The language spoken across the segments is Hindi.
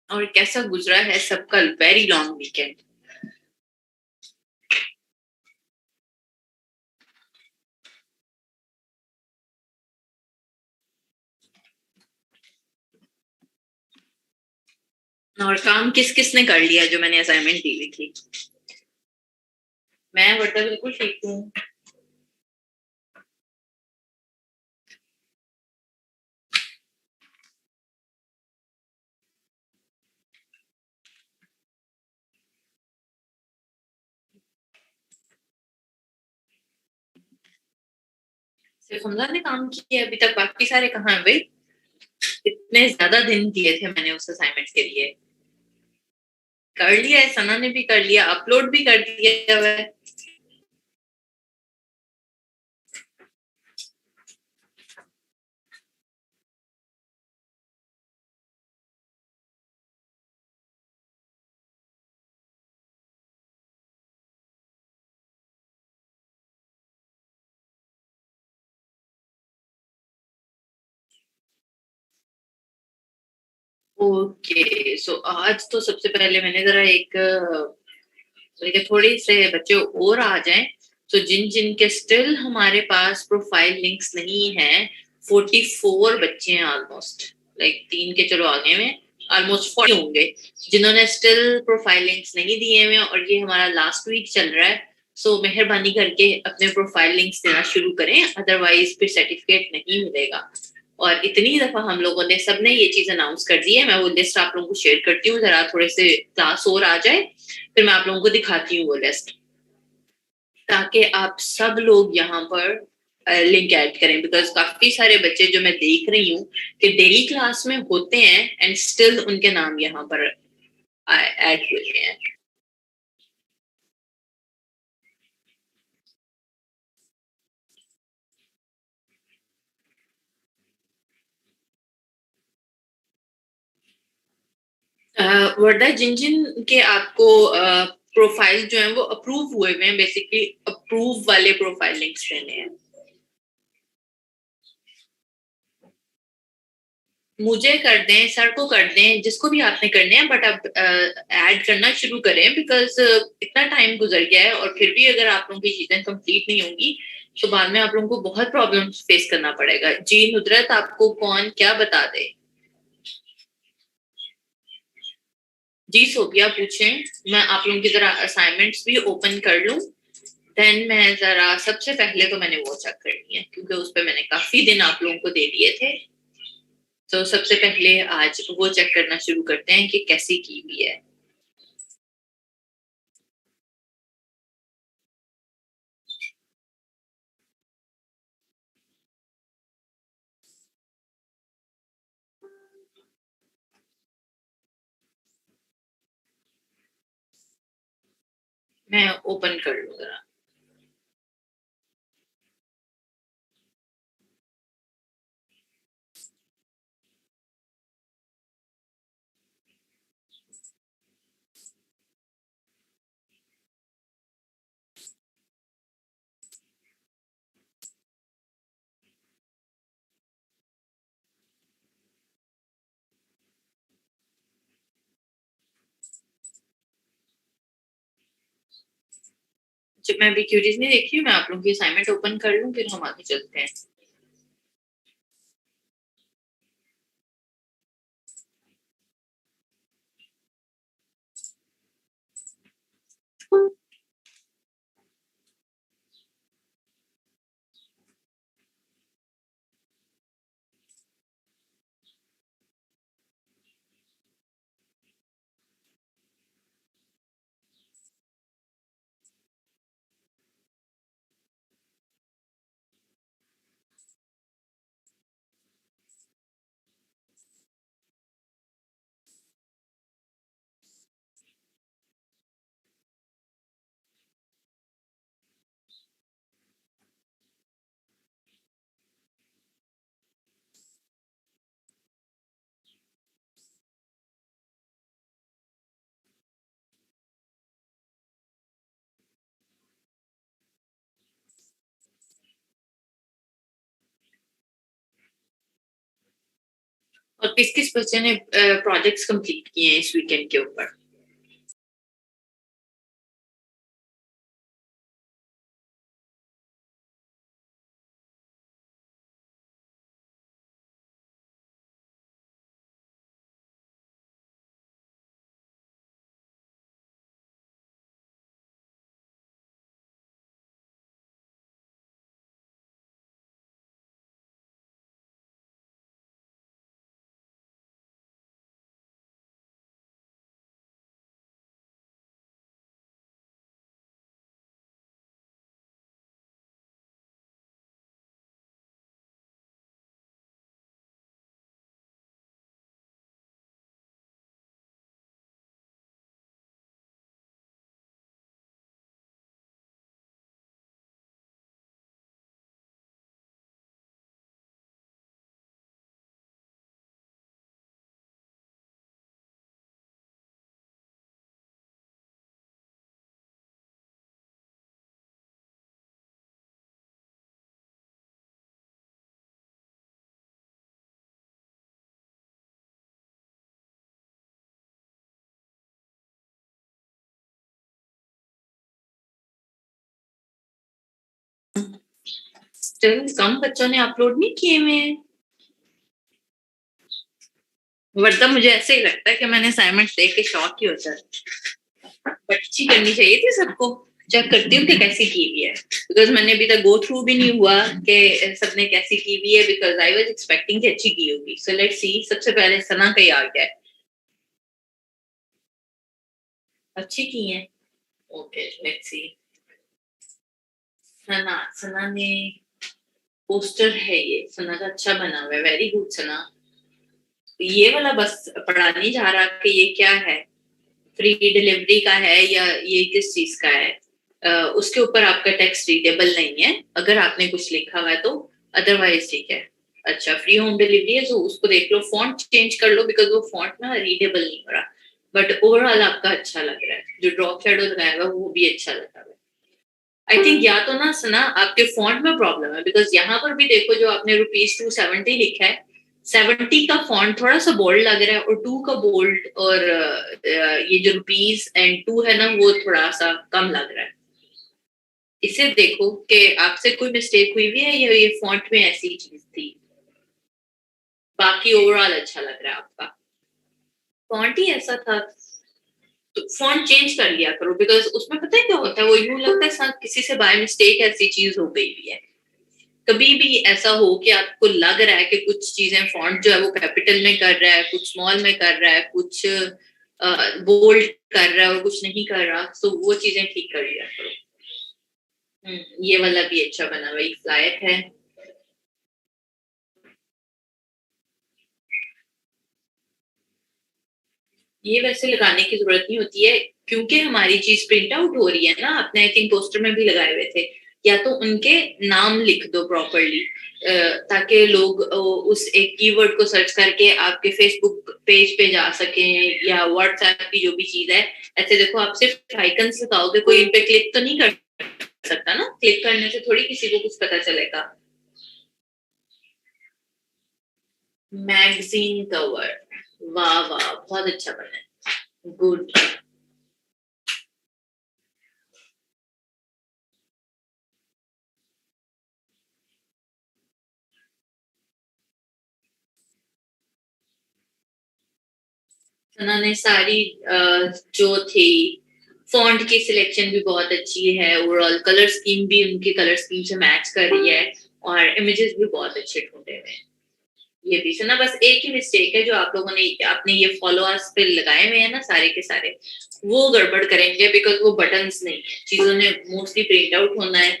और कैसा गुजरा है सबका वेरी लॉन्ग वीकेंड? और काम किस किस ने कर लिया जो मैंने असाइनमेंट दी हुई थी? मैं वर्दा बिल्कुल ठीक हूँ। सिर्फ हमजा ने काम किया अभी तक, बाकी सारे कहाँ हैं भाई? इतने ज्यादा दिन दिए थे मैंने उस असाइनमेंट के लिए। कर लिया है, सना ने भी कर लिया, अपलोड भी कर दिया हुआ है। ओके, सो आज तो सबसे पहले मैंने जरा एक थोड़े से बच्चे और आ जाएं, तो जिन जिन के स्टिल हमारे पास प्रोफाइल लिंक्स नहीं है, 44 बच्चे हैं ऑलमोस्ट, लाइक तीन के चलो आगे में ऑलमोस्ट 40 होंगे जिन्होंने स्टिल प्रोफाइल लिंक्स नहीं दिए हुए, और ये हमारा लास्ट वीक चल रहा है। सो मेहरबानी करके अपने प्रोफाइल लिंक्स देना शुरू करें, अदरवाइज फिर सर्टिफिकेट नहीं मिलेगा। और इतनी दफा हम लोगों ने सबने ये चीज अनाउंस कर दी है, मैं वो लिस्ट आप लोगों को शेयर करती हूँ, जरा थोड़े से क्लास और आ जाए, फिर मैं आप लोगों को दिखाती हूँ वो लिस्ट, ताकि आप सब लोग यहाँ पर लिंक ऐड करें, बिकॉज काफी सारे बच्चे जो मैं देख रही हूँ कि डेली क्लास में होते हैं एंड स्टिल उनके नाम यहाँ पर ऐड हुए हैं। वर्डा, जिन जिन के आपको प्रोफाइल जो है वो अप्रूव हुए हुए हैं, बेसिकली अप्रूव वाले प्रोफाइल लिंक्स देने हैं। मुझे कर दें, सर को कर दें, जिसको भी आपने करने हैं, बट अब ऐड करना शुरू करें, बिकॉज इतना टाइम गुजर गया है और फिर भी अगर आप लोगों की चीजें कंप्लीट नहीं होंगी तो बाद में आप लोगों को बहुत प्रॉब्लम फेस करना पड़ेगा। जी नुदरत, आपको कौन क्या बता दे? जी सोफिया पूछें। मैं आप लोगों की जरा असाइनमेंट्स भी ओपन कर लूं, देन मैं जरा सबसे पहले तो मैंने वो चेक करनी है क्योंकि उस पर मैंने काफी दिन आप लोगों को दे दिए थे। तो सबसे पहले आज वो चेक करना शुरू करते हैं कि कैसी की हुई है। मैं ओपन कर लूँ जरा। जब मैं अभी क्यूरीज नहीं देखी हूँ, मैं आप लोगों की असाइनमेंट ओपन कर लूँ, फिर हम आगे चलते हैं। और किस किस बच्चे ने प्रोजेक्ट्स कंप्लीट किए हैं इस वीकेंड के ऊपर? स्टिल कम बच्चों ने अपलोड नहीं किए हुए हैं। वरना मुझे ऐसे ही लगता है कि मैंने असाइनमेंट देख के शॉक ही होता है। बट अच्छी करनी चाहिए थी सबको। चेक करती हूँ कि कैसी की हुई है, बिकॉज मैंने अभी तक गो थ्रू भी नहीं हुआ कि सबने कैसी की हुई है, बिकॉज आई वाज एक्सपेक्टिंग कि अच्छी की होगी। So let's see. सबसे पहले सना का ही आ गया है। अच्छी की है। Okay let's see. सना सना ने पोस्टर है, ये सना का अच्छा बना हुआ है। वेरी गुड सना। ये वाला बस पढ़ा नहीं जा रहा कि ये क्या है, फ्री डिलीवरी का है या ये किस चीज का है। उसके ऊपर आपका टेक्स्ट रीडेबल नहीं है अगर आपने कुछ लिखा हुआ है तो, अदरवाइज ठीक है। अच्छा फ्री होम डिलीवरी है तो उसको देख लो, फॉन्ट चेंज कर लो बिकॉज वो फॉन्ट ना रीडेबल नहीं हो रहा। बट ओवरऑल आपका अच्छा लग रहा है, जो ड्रॉप शेडो लगाया हुआ वो भी अच्छा लगा हुआ है। आई थिंक या तो ना सना आपके फॉन्ट में प्रॉब्लम है, बिकॉज यहाँ पर भी देखो जो आपने ₹270 लिखा है, 70 का फॉन्ट थोड़ा सा बोल्ड लग रहा है और 2 का बोल्ड और ये जो ₹2 है ना वो थोड़ा सा कम लग रहा है। इसे देखो कि आपसे कोई मिस्टेक हुई भी है या ये फॉन्ट में ऐसी चीज थी। बाकी ओवरऑल अच्छा लग रहा है आपका। फॉन्ट ही ऐसा था तो फॉन्ट चेंज कर लिया करो, बिकॉज उसमें पता है क्या होता है, वो यूं लगता है साथ किसी से बाय मिस्टेक ऐसी चीज हो गई भी है। कभी भी ऐसा हो कि आपको लग रहा है कि कुछ चीजें फॉन्ट जो है वो कैपिटल में कर रहा है, कुछ स्मॉल में कर रहा है, कुछ बोल्ड कर रहा है और कुछ नहीं कर रहा, तो वो चीजें ठीक कर लिया करो। ये वाला भी अच्छा बना हुआ, फ्लायर है। ये वैसे लगाने की जरूरत नहीं होती है क्योंकि हमारी चीज प्रिंट आउट हो रही है ना। आपने आई थिंक पोस्टर में भी लगाए हुए थे, या तो उनके नाम लिख दो प्रॉपरली, ताकि लोग उस एक कीवर्ड को सर्च करके आपके फेसबुक पेज पे जा सकें या व्हाट्सएप की जो भी चीज है। ऐसे देखो आप सिर्फ आइकन्स लगाओगे, कोई इन पे क्लिक तो नहीं कर सकता ना, क्लिक करने से थोड़ी किसी को कुछ पता चलेगा। मैगजीन कवर, वाह वाह बहुत अच्छा बना है, गुड। उन्होंने सारी जो थी फॉन्ट की सिलेक्शन भी बहुत अच्छी है, ओवरऑल कलर स्कीम भी उनकी कलर स्कीम से मैच कर रही है और इमेजेस भी बहुत अच्छे ढूंढे हुए हैं। ये भी सुना, बस एक ही मिस्टेक है जो आप लोगों ने आपने ये फॉलोअर्स पे लगाए हुए हैं ना सारे के सारे, वो गड़बड़ करेंगे बिकॉज वो बटन्स नहीं है, चीजों ने मोस्टली प्रिंट आउट होना है।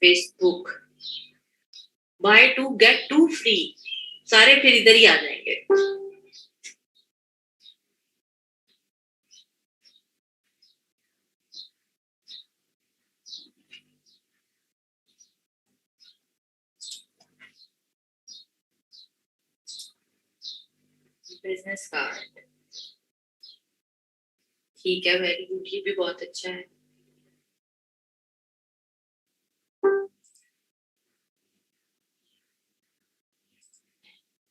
Facebook buy to get to free, सारे फिर इधर ही आ जाएंगे। बिजनेस कार्ड ठीक है, वेरी गुड, ये भी बहुत अच्छा है।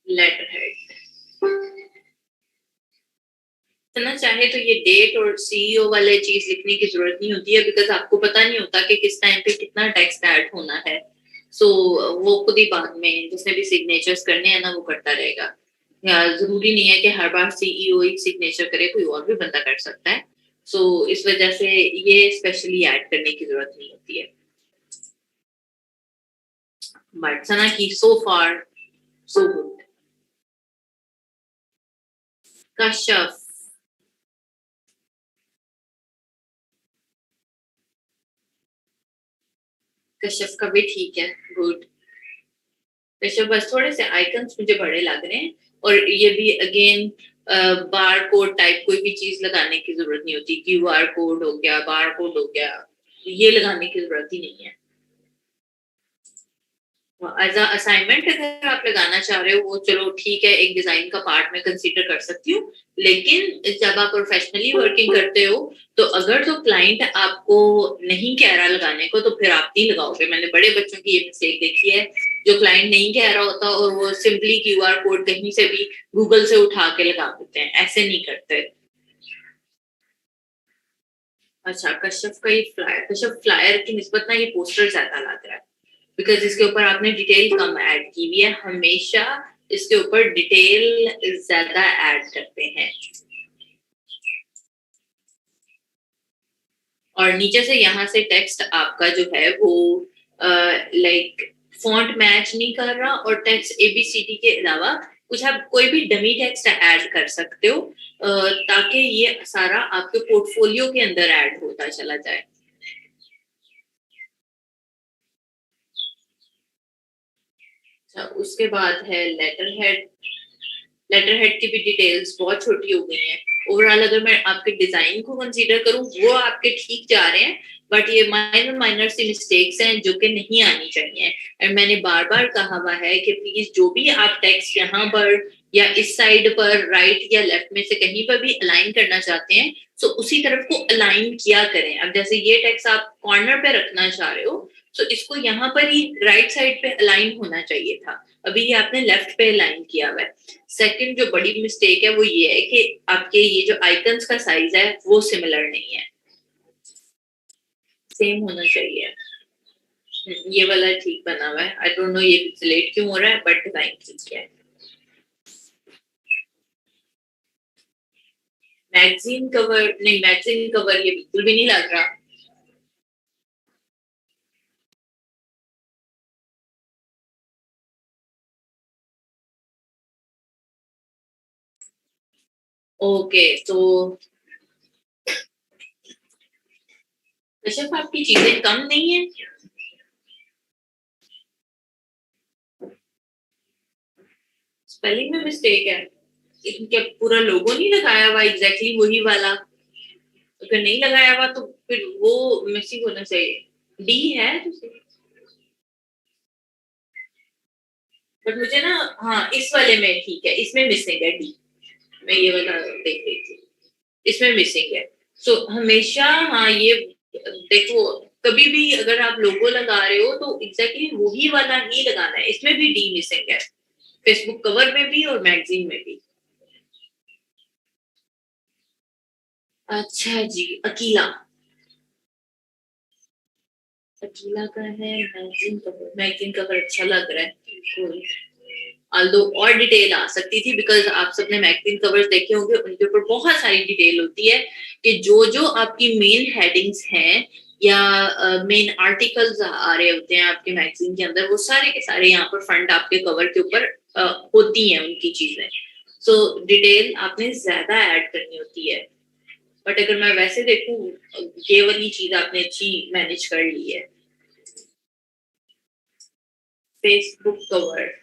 लेटर हेड ना चाहे तो ये डेट और सीईओ वाले चीज लिखने की जरूरत नहीं होती है, बिकॉज आपको पता नहीं होता कि किस टाइम पे कितना टेक्स्ट ऐड होना है। सो वो खुद ही बाद में जिसने भी सिग्नेचर्स करने हैं ना वो करता रहेगा। या जरूरी नहीं है कि हर बार सीईओ एक सिग्नेचर करे, कोई और भी बंदा कर सकता है। सो इस वजह से ये स्पेशली ऐड करने की जरूरत नहीं होती है। बट सना की सो फार सो गुड। कश्यप कश्यप का भी ठीक है, गुड। कश्यप बस थोड़े से आइकन्स मुझे बड़े लग रहे हैं, और ये भी अगेन बार कोड टाइप कोई भी चीज लगाने की जरूरत नहीं होती। क्यूआर कोड हो गया, बार कोड हो गया, ये लगाने की जरूरत ही नहीं है। एज अ असाइनमेंट अगर आप लगाना चाह रहे हो वो चलो ठीक है, एक डिजाइन का पार्ट में कंसीडर कर सकती हूँ, लेकिन जब आप प्रोफेशनली वर्किंग करते हो तो अगर तो क्लाइंट आपको नहीं कह रहा लगाने को तो फिर आप नहीं लगाओगे। मैंने बड़े बच्चों की ये मिस्टेक देखी है, जो क्लाइंट नहीं कह रहा होता और वो सिंपली क्यूआर कोड कहीं से भी गूगल से उठा के लगा देते हैं, ऐसे नहीं करते। अच्छा, कश्यप का ये फ्लायर, कश्यप फ्लायर की निस्बत ना ये पोस्टर ज्यादा लग रहा है, बिकॉज इसके ऊपर आपने डिटेल कम ऐड की हुई है। हमेशा इसके ऊपर डिटेल ज्यादा ऐड करते हैं, और नीचे से यहाँ से टेक्स्ट आपका जो है वो लाइक फॉन्ट मैच नहीं कर रहा, और टेक्स्ट एबीसीडी के अलावा कुछ आप कोई भी डमी टेक्स्ट ऐड कर सकते हो, ताकि ये सारा आपके पोर्टफोलियो के अंदर ऐड होता चला जाए। उसके बाद है लेटर हेड। लेटर हेड की भी डिटेल्स बहुत छोटी हो गई हैं। ओवरऑल अगर मैं आपके डिजाइन को कंसीडर करूं वो आपके ठीक जा रहे हैं, बट ये माइनर माइनर सी मिस्टेक्स हैं जो कि नहीं आनी चाहिए। और मैंने बार बार कहा हुआ है कि प्लीज जो भी आप टेक्स्ट यहाँ पर या इस साइड पर राइट या लेफ्ट में से कहीं पर भी अलाइन करना चाहते हैं तो उसी तरफ को अलाइन किया करें। अब जैसे ये टेक्स्ट आप कॉर्नर पे रखना चाह रहे हो तो इसको यहाँ पर ही राइट साइड पे अलाइन होना चाहिए था, अभी ये आपने लेफ्ट पे अलाइन किया हुआ है। सेकंड जो बड़ी मिस्टेक है वो ये है कि आपके ये जो आइकन्स का साइज है वो सिमिलर नहीं है, सेम होना चाहिए। ये वाला ठीक बना हुआ है, आई डोंट नो ये पिक्सेलेट क्यों हो रहा है, बट डिजाइन ठीक है। मैगजीन कवर नहीं, मैगजीन कवर ये बिल्कुल भी नहीं लग रहा। ओके तो कश्यप आपकी चीजें कम नहीं है, स्पेलिंग में मिस्टेक है। इनके पूरा लोगो नहीं लगाया हुआ एग्जैक्टली वही वाला, अगर नहीं लगाया हुआ तो फिर वो मिसिंग होना चाहिए। डी है तो, बट मुझे ना, हाँ इस वाले में ठीक है, इसमें मिसिंग है डी। मैं ये वाला देख रही थी, इसमें मिसिंग है। सो हमेशा हाँ ये देखो, कभी भी अगर आप लोगो लगा रहे हो तो एग्जैक्टली वही वाला ही लगाना है। इसमें भी डी मिसिंग है, फेसबुक कवर में भी और मैगजीन में भी। अच्छा जी, अकीला, अकीला का है मैगजीन कवर, मैगजीन कवर अच्छा लग रहा है बिल्कुल। आल्दो और डिटेल आ सकती थी, बिकॉज आप सबने मैगजीन कवर्स देखे होंगे, उनके ऊपर बहुत सारी डिटेल होती है कि जो जो आपकी मेन हेडिंग्स हैं या मेन आर्टिकल्स आ रहे होते हैं आपके मैगजीन के अंदर, वो सारे के सारे यहाँ पर फ्रंट आपके कवर के ऊपर होती हैं उनकी चीजें। सो डिटेल आपने ज्यादा ऐड करनी होती है, बट अगर मैं वैसे देखूं ये वाली चीज आपने अच्छी मैनेज कर ली है। फेसबुक कवर,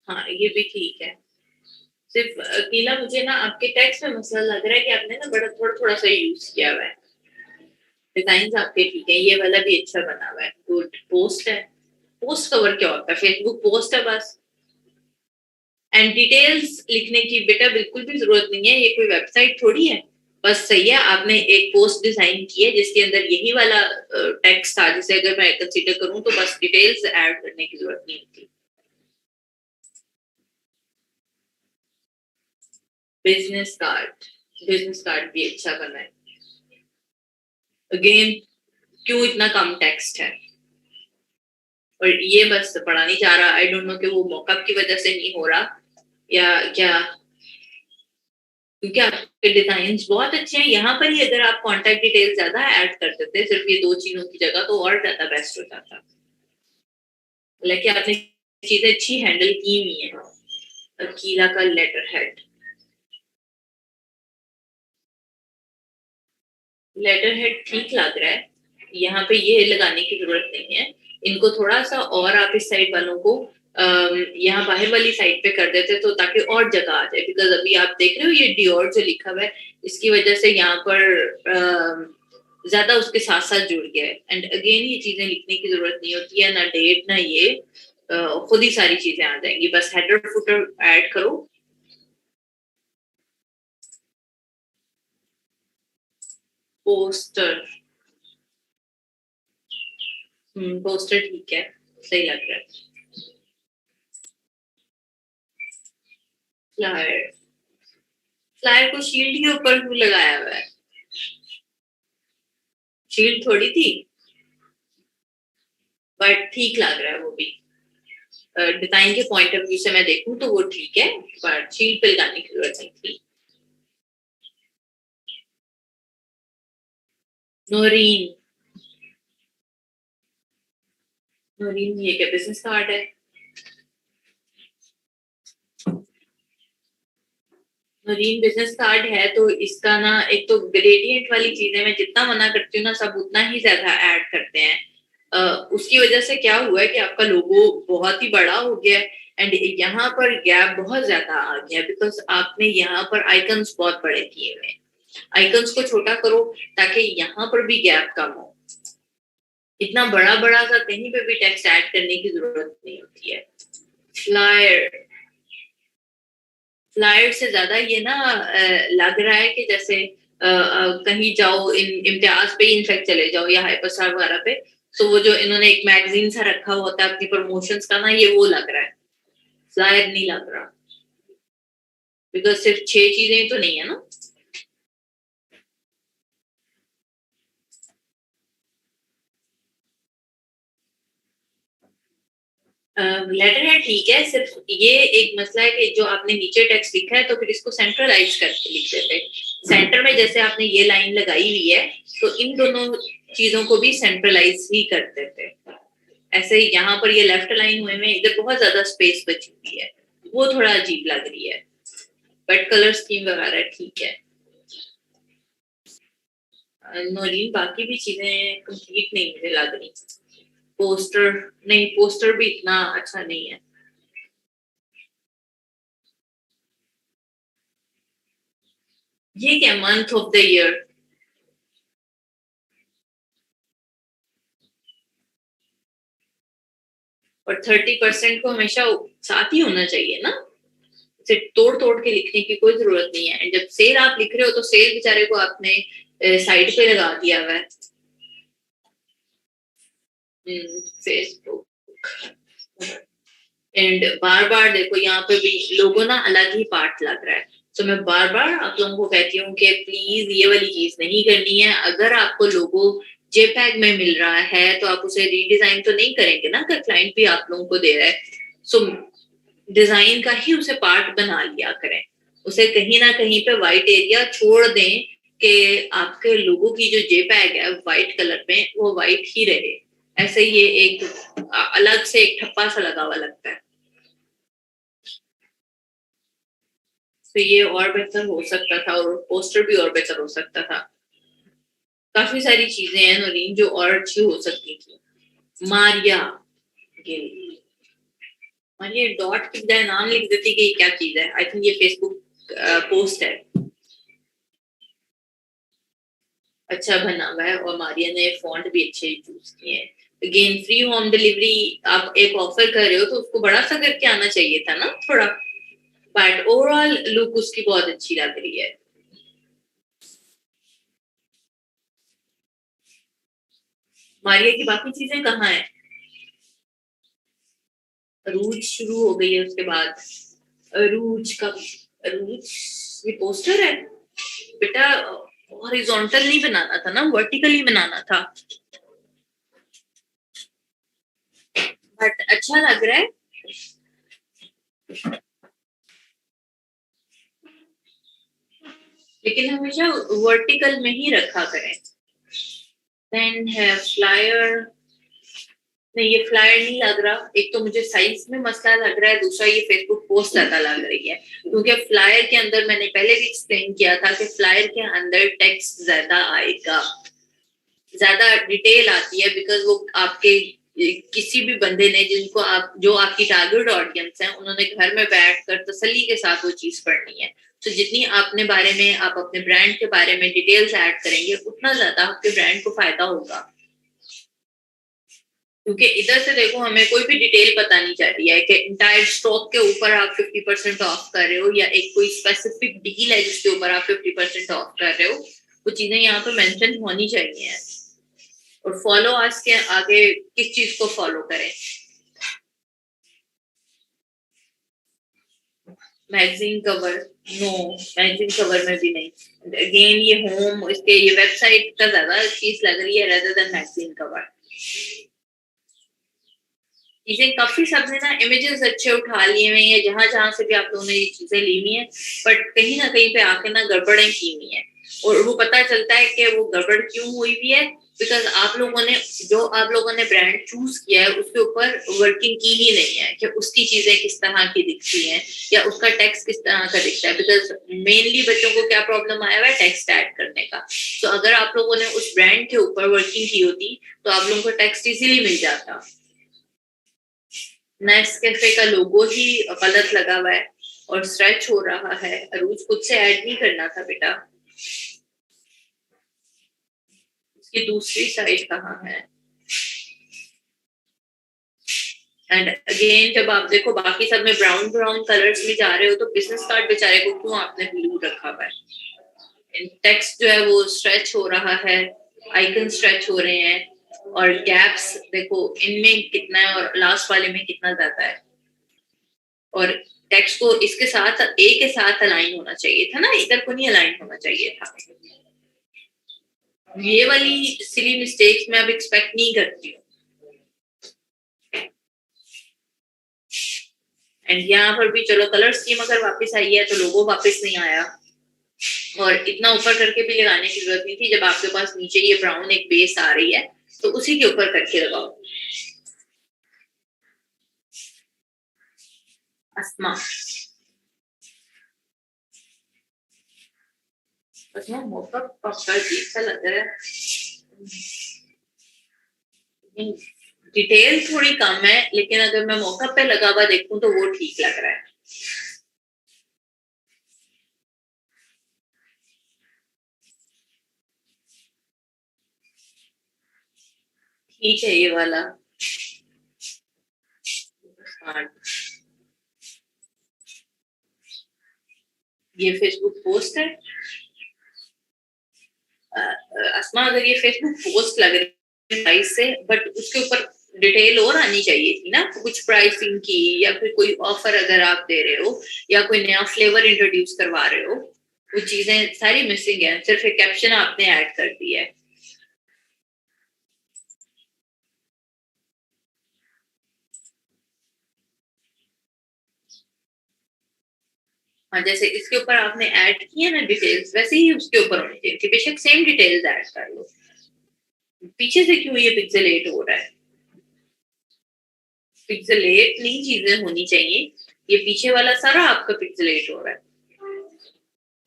हाँ ये भी ठीक है। सिर्फ अकेला मुझे ना आपके टेक्स्ट में मसला लग रहा है कि आपने ना बड़ा थोड़ा थोड़ा सा यूज किया हुआ है। डिजाइन आपके ठीक है, ये वाला भी अच्छा बना हुआ है, गुड। पोस्ट है, पोस्ट कवर क्या होता है? फेसबुक पोस्ट है बस। एंड डिटेल्स लिखने की बेटा बिल्कुल भी जरूरत नहीं है, ये कोई वेबसाइट थोड़ी है। बस सही है। आपने एक पोस्ट डिजाइन की है जिसके अंदर यही वाला टेक्स्ट था, जिसे अगर मैं कंसीडर करूं तो बस डिटेल्स ऐड करने की जरूरत नहीं होती। बिजनेस कार्ड भी अच्छा करना है। अगेन क्यों इतना कम टेक्स्ट है, और ये बस पढ़ा नहीं जा रहा। आई डोंट नो कि वो मॉकअप की वजह से नहीं हो रहा या क्या, क्योंकि आपके डिजाइन बहुत अच्छे हैं। यहाँ पर ही अगर आप कॉन्टेक्ट डिटेल ज्यादा ऐड कर देते सिर्फ ये दो चीजों की जगह, तो और ज्यादा बेस्ट हो जाता। लेकिन आपने चीजें अच्छी हैंडल की हुई है। अकीला का लेटर हेड ठीक लग रहा है, यहाँ पे ये लगाने की जरूरत नहीं है। इनको थोड़ा सा और आप इस साइड वालों को यहाँ बाहर वाली साइड पे कर देते तो ताकि और जगह आ जाए। बिकॉज अभी आप देख रहे हो ये डियोर जो लिखा हुआ है, इसकी वजह से यहाँ पर ज्यादा उसके साथ साथ जुड़ गया है। एंड अगेन ये चीजें लिखने की जरूरत नहीं होती है, ना डेट ना ये, खुद ही सारी चीजें आ जाएंगी। बस हेडर फुटर ऐड करो। पोस्टर पोस्टर ठीक है, सही लग रहा है। फ्लायर फ्लायर को शील्ड के ऊपर क्यों लगाया हुआ है? शील्ड थोड़ी थी, बट ठीक लग रहा है वो भी। डिजाइन के पॉइंट ऑफ व्यू से मैं देखूं तो वो ठीक है, पर शील्ड पे लगाने की जरूरत नहीं थी। नोरीन नोरीन ये क्या बिजनेस कार्ड है? नोरीन बिजनेस कार्ड है तो इसका ना, एक तो ग्रेडियंट वाली चीजें मैं जितना मना करती हूँ ना, सब उतना ही ज्यादा ऐड करते हैं। उसकी वजह से क्या हुआ है कि आपका लोगो बहुत ही बड़ा हो गया है एंड यहाँ पर गैप बहुत ज्यादा आ गया है, बिकॉज आपने यहाँ पर आइकन्स बहुत बड़े किए हुए हैं। आइकन्स को छोटा करो ताकि यहाँ पर भी गैप कम हो। इतना बड़ा बड़ा सा कहीं पे भी टेक्स्ट ऐड करने की जरूरत नहीं होती है। फ्लायर फ्लायर से ज्यादा ये ना लग रहा है कि जैसे कहीं जाओ, इम्तियाज पे इनफेक्ट चले जाओ या हाइपरस्टार वगैरह पे, तो वो जो इन्होंने एक मैगजीन सा रखा हुआ होता है अपनी प्रमोशंस का ना, ये वो लग रहा है। फ्लायर नहीं लग रहा, बिकॉज सिर्फ 6 चीजें तो नहीं है ना। लेटर है ठीक है, सिर्फ ये एक मसला है कि जो आपने नीचे टेक्स्ट लिखा है तो फिर इसको सेंट्रलाइज करके लिख देते। सेंटर में जैसे आपने ये लाइन लगाई हुई है तो इन दोनों चीजों को भी सेंट्रलाइज ही कर देते। ऐसे ही यहाँ पर ये लेफ्ट लाइन हुए में इधर बहुत ज्यादा स्पेस बची हुई है, वो थोड़ा अजीब लग रही है। बट कलर स्कीम वगैरह ठीक है। नौरीन बाकी भी चीजें कंप्लीट नहीं मुझे लग रही। पोस्टर नहीं, पोस्टर भी इतना अच्छा नहीं है। ये क्या मंथ ऑफ द ईयर? और 30% को हमेशा साथ ही होना चाहिए ना, इसे तोड़ तोड़ के लिखने की कोई जरूरत नहीं है। जब सेल आप लिख रहे हो तो सेल बेचारे को आपने साइड पे लगा दिया हुआ है। फेसबुक एंड बार बार देखो यहाँ पे भी लोगों ना अलग ही पार्ट लग रहा है। तो मैं बार बार आप लोगों को कहती हूँ कि प्लीज ये वाली चीज नहीं करनी है। अगर आपको लोगो जेपैग में मिल रहा है तो आप उसे रीडिजाइन तो नहीं करेंगे ना, अगर क्लाइंट भी आप लोगों को दे रहा है। सो डिजाइन का ही उसे पार्ट बना लिया करें। उसे कहीं ना कहीं पे व्हाइट एरिया छोड़ दें कि आपके लोगों की जो जेपैग है व्हाइट कलर में, वो व्हाइट ही रहे। ऐसे ये एक अलग से एक ठप्पा सा लगा हुआ लगता है। तो ये और बेहतर हो सकता था और पोस्टर भी और बेहतर हो सकता था। काफी सारी चीजें हैं नौरीन जो और अच्छी हो सकती थी। मारिया गिल, मारिया डॉट की बजाय नाम लिख देती कि ये क्या चीज है। आई थिंक ये फेसबुक पोस्ट है। अच्छा बना हुआ है और मारिया ने फॉन्ट भी अच्छे चूज किए हैं। अगेन फ्री होम डिलीवरी आप एक ऑफर कर रहे हो तो उसको बड़ा सा करके आना चाहिए था ना थोड़ा। बट ओवरऑल लुक उसकी बहुत अच्छी लग रही है। मारिया की बाकी चीजें कहाँ है? अरूज शुरू हो गई है उसके बाद। अरूज का अरूज ये पोस्टर है बेटा। हॉरिजॉन्टल नहीं बनाना था ना, वर्टिकली बनाना था। बट अच्छा लग रहा है। लेकिन हमेशा वर्टिकल में ही रखा करें। देन है फ्लायर। नहीं ये फ्लायर नहीं लग रहा। एक तो मुझे साइज में मसला लग रहा है, दूसरा ये फेसबुक पोस्ट ज्यादा लग रही है। क्योंकि फ्लायर के अंदर मैंने पहले भी एक्सप्लेन किया था कि फ्लायर के अंदर टेक्स्ट ज्यादा आएगा, ज्यादा डिटेल आती है, बिकॉज वो आपके किसी भी बंदे ने जिनको आप जो आपकी टारगेट ऑडियंस है उन्होंने घर में बैठकर तसल्ली के साथ वो चीज पढ़नी है। तो जितनी आपने बारे में आप अपने ब्रांड के बारे में डिटेल्स ऐड करेंगे उतना ज्यादा आपके ब्रांड को फायदा होगा। क्योंकि इधर से देखो हमें कोई भी डिटेल पता नहीं चल रही है कि इंटायर स्टॉक के ऊपर आप 50% ऑफ कर रहे हो या एक कोई स्पेसिफिक डील है जिसके ऊपर आप 50% ऑफ कर रहे हो। वो चीजें यहाँ पे मेंशन होनी चाहिए। और फॉलो आज के आगे किस चीज को फॉलो करें? Magazine cover? No, magazine cover में भी नहीं। अगेन ये होम इसके ये वेबसाइट का ज्यादा चीज लग रही है रेदर देन मैगजीन कवर। चीजें काफी सबने ना इमेजेस अच्छे उठा लिए हुए हैं जहां जहां से भी आप लोगों ने ये चीजें ली हुई है, बट कहीं ना कहीं पे आके ना गड़बड़ें की हुई है। और वो पता चलता है कि वो गड़बड़ क्यों हुई हुई है, बिकॉज आप लोगों ने ब्रांड चूज किया है उसके ऊपर वर्किंग की ही नहीं है कि उसकी चीजें किस तरह की दिखती हैं या उसका टेक्स्ट किस तरह का दिखता है। बिकॉज मेनली बच्चों को क्या प्रॉब्लम आया हुआ है टेक्स्ट ऐड करने का। तो अगर आप लोगों ने उस ब्रांड के ऊपर वर्किंग की होती तो आप लोगों को टेक्स्ट इजीली मिल जाता। नेक्स्ट कैफे का लोगो ही गलत लगा हुआ है और स्ट्रेच हो रहा है। अरूज खुद से ऐड नहीं करना था बेटा। इसकी दूसरी साइड कहाँ है? एंड अगेन जब आप देखो बाकी सब में ब्राउन ब्राउन कलर्स में जा रहे हो तो बिजनेस कार्ड बेचारे को क्यों आपने ब्लू रखा हुआ है? टेक्स्ट जो है वो स्ट्रेच हो रहा है, आइकन स्ट्रेच हो रहे हैं, और गैप्स देखो इनमें कितना है और लास्ट वाले में कितना ज्यादा है। और टेक्स्ट को इसके साथ ए के साथ अलाइन होना चाहिए था ना, इधर को नहीं अलाइन होना चाहिए था। ये वाली सिली मिस्टेक्स मैं अब एक्सपेक्ट नहीं करती हूँ। एंड यहाँ पर भी चलो कलर स्कीम अगर वापस आई है तो लोगो वापस नहीं आया। और इतना ऊपर करके भी लगाने की जरूरत नहीं थी, जब आपके पास नीचे ये ब्राउन एक बेस आ रही है तो उसी के ऊपर करके लगाओ। अस्मा मोकअप पक्का अजीब सा लग रहा है। डिटेल थोड़ी कम है लेकिन अगर मैं मोकअप पे लगा हुआ देखूं तो वो ठीक लग रहा है। ठीक है ये वाला। ये फेसबुक पोस्ट है। अस्मा अगर ये फेसबुक पोस्ट लग रही है प्राइस से, बट उसके ऊपर डिटेल और आनी चाहिए थी ना, कुछ प्राइसिंग की या फिर कोई ऑफर अगर आप दे रहे हो या कोई नया फ्लेवर इंट्रोड्यूस करवा रहे हो, वो चीजें सारी मिसिंग है। सिर्फ एक कैप्शन आपने ऐड कर दी है। हाँ जैसे इसके ऊपर आपने ऐड किया ना डिटेल्स, वैसे ही उसके ऊपर होनी चाहिए कि बेशक सेम डिटेल्स ऐड कर लो। पीछे से क्यों ये पिक्सेलेट हो रहा है? पिक्सेलेट नहीं चीजें होनी चाहिए, ये पीछे वाला सारा आपका पिक्सेलेट हो रहा है।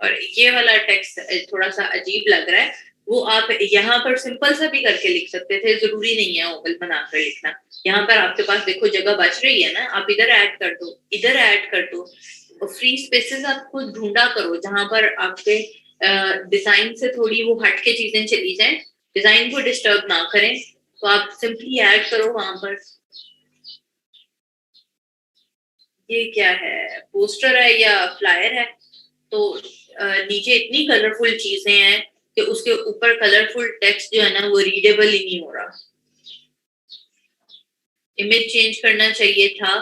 और ये वाला टेक्स्ट थोड़ा सा अजीब लग रहा है। वो आप यहाँ पर सिंपल सा भी करके लिख सकते थे, जरूरी नहीं है ओवल बनाकर लिखना। यहाँ पर आपके पास देखो जगह बच रही है ना, आप इधर ऐड कर दो, इधर ऐड कर दो। फ्री स्पेसेस आप खुद ढूंढा करो जहां पर आपके डिजाइन से थोड़ी वो हट के चीजें चली जाए, डिजाइन को डिस्टर्ब ना करें, तो आप सिंपली ऐड करो वहां पर। ये क्या है, पोस्टर है या फ्लायर है? तो नीचे इतनी कलरफुल चीजें हैं कि उसके ऊपर कलरफुल टेक्स्ट जो है ना वो रीडेबल ही नहीं हो रहा। इमेज चेंज करना चाहिए था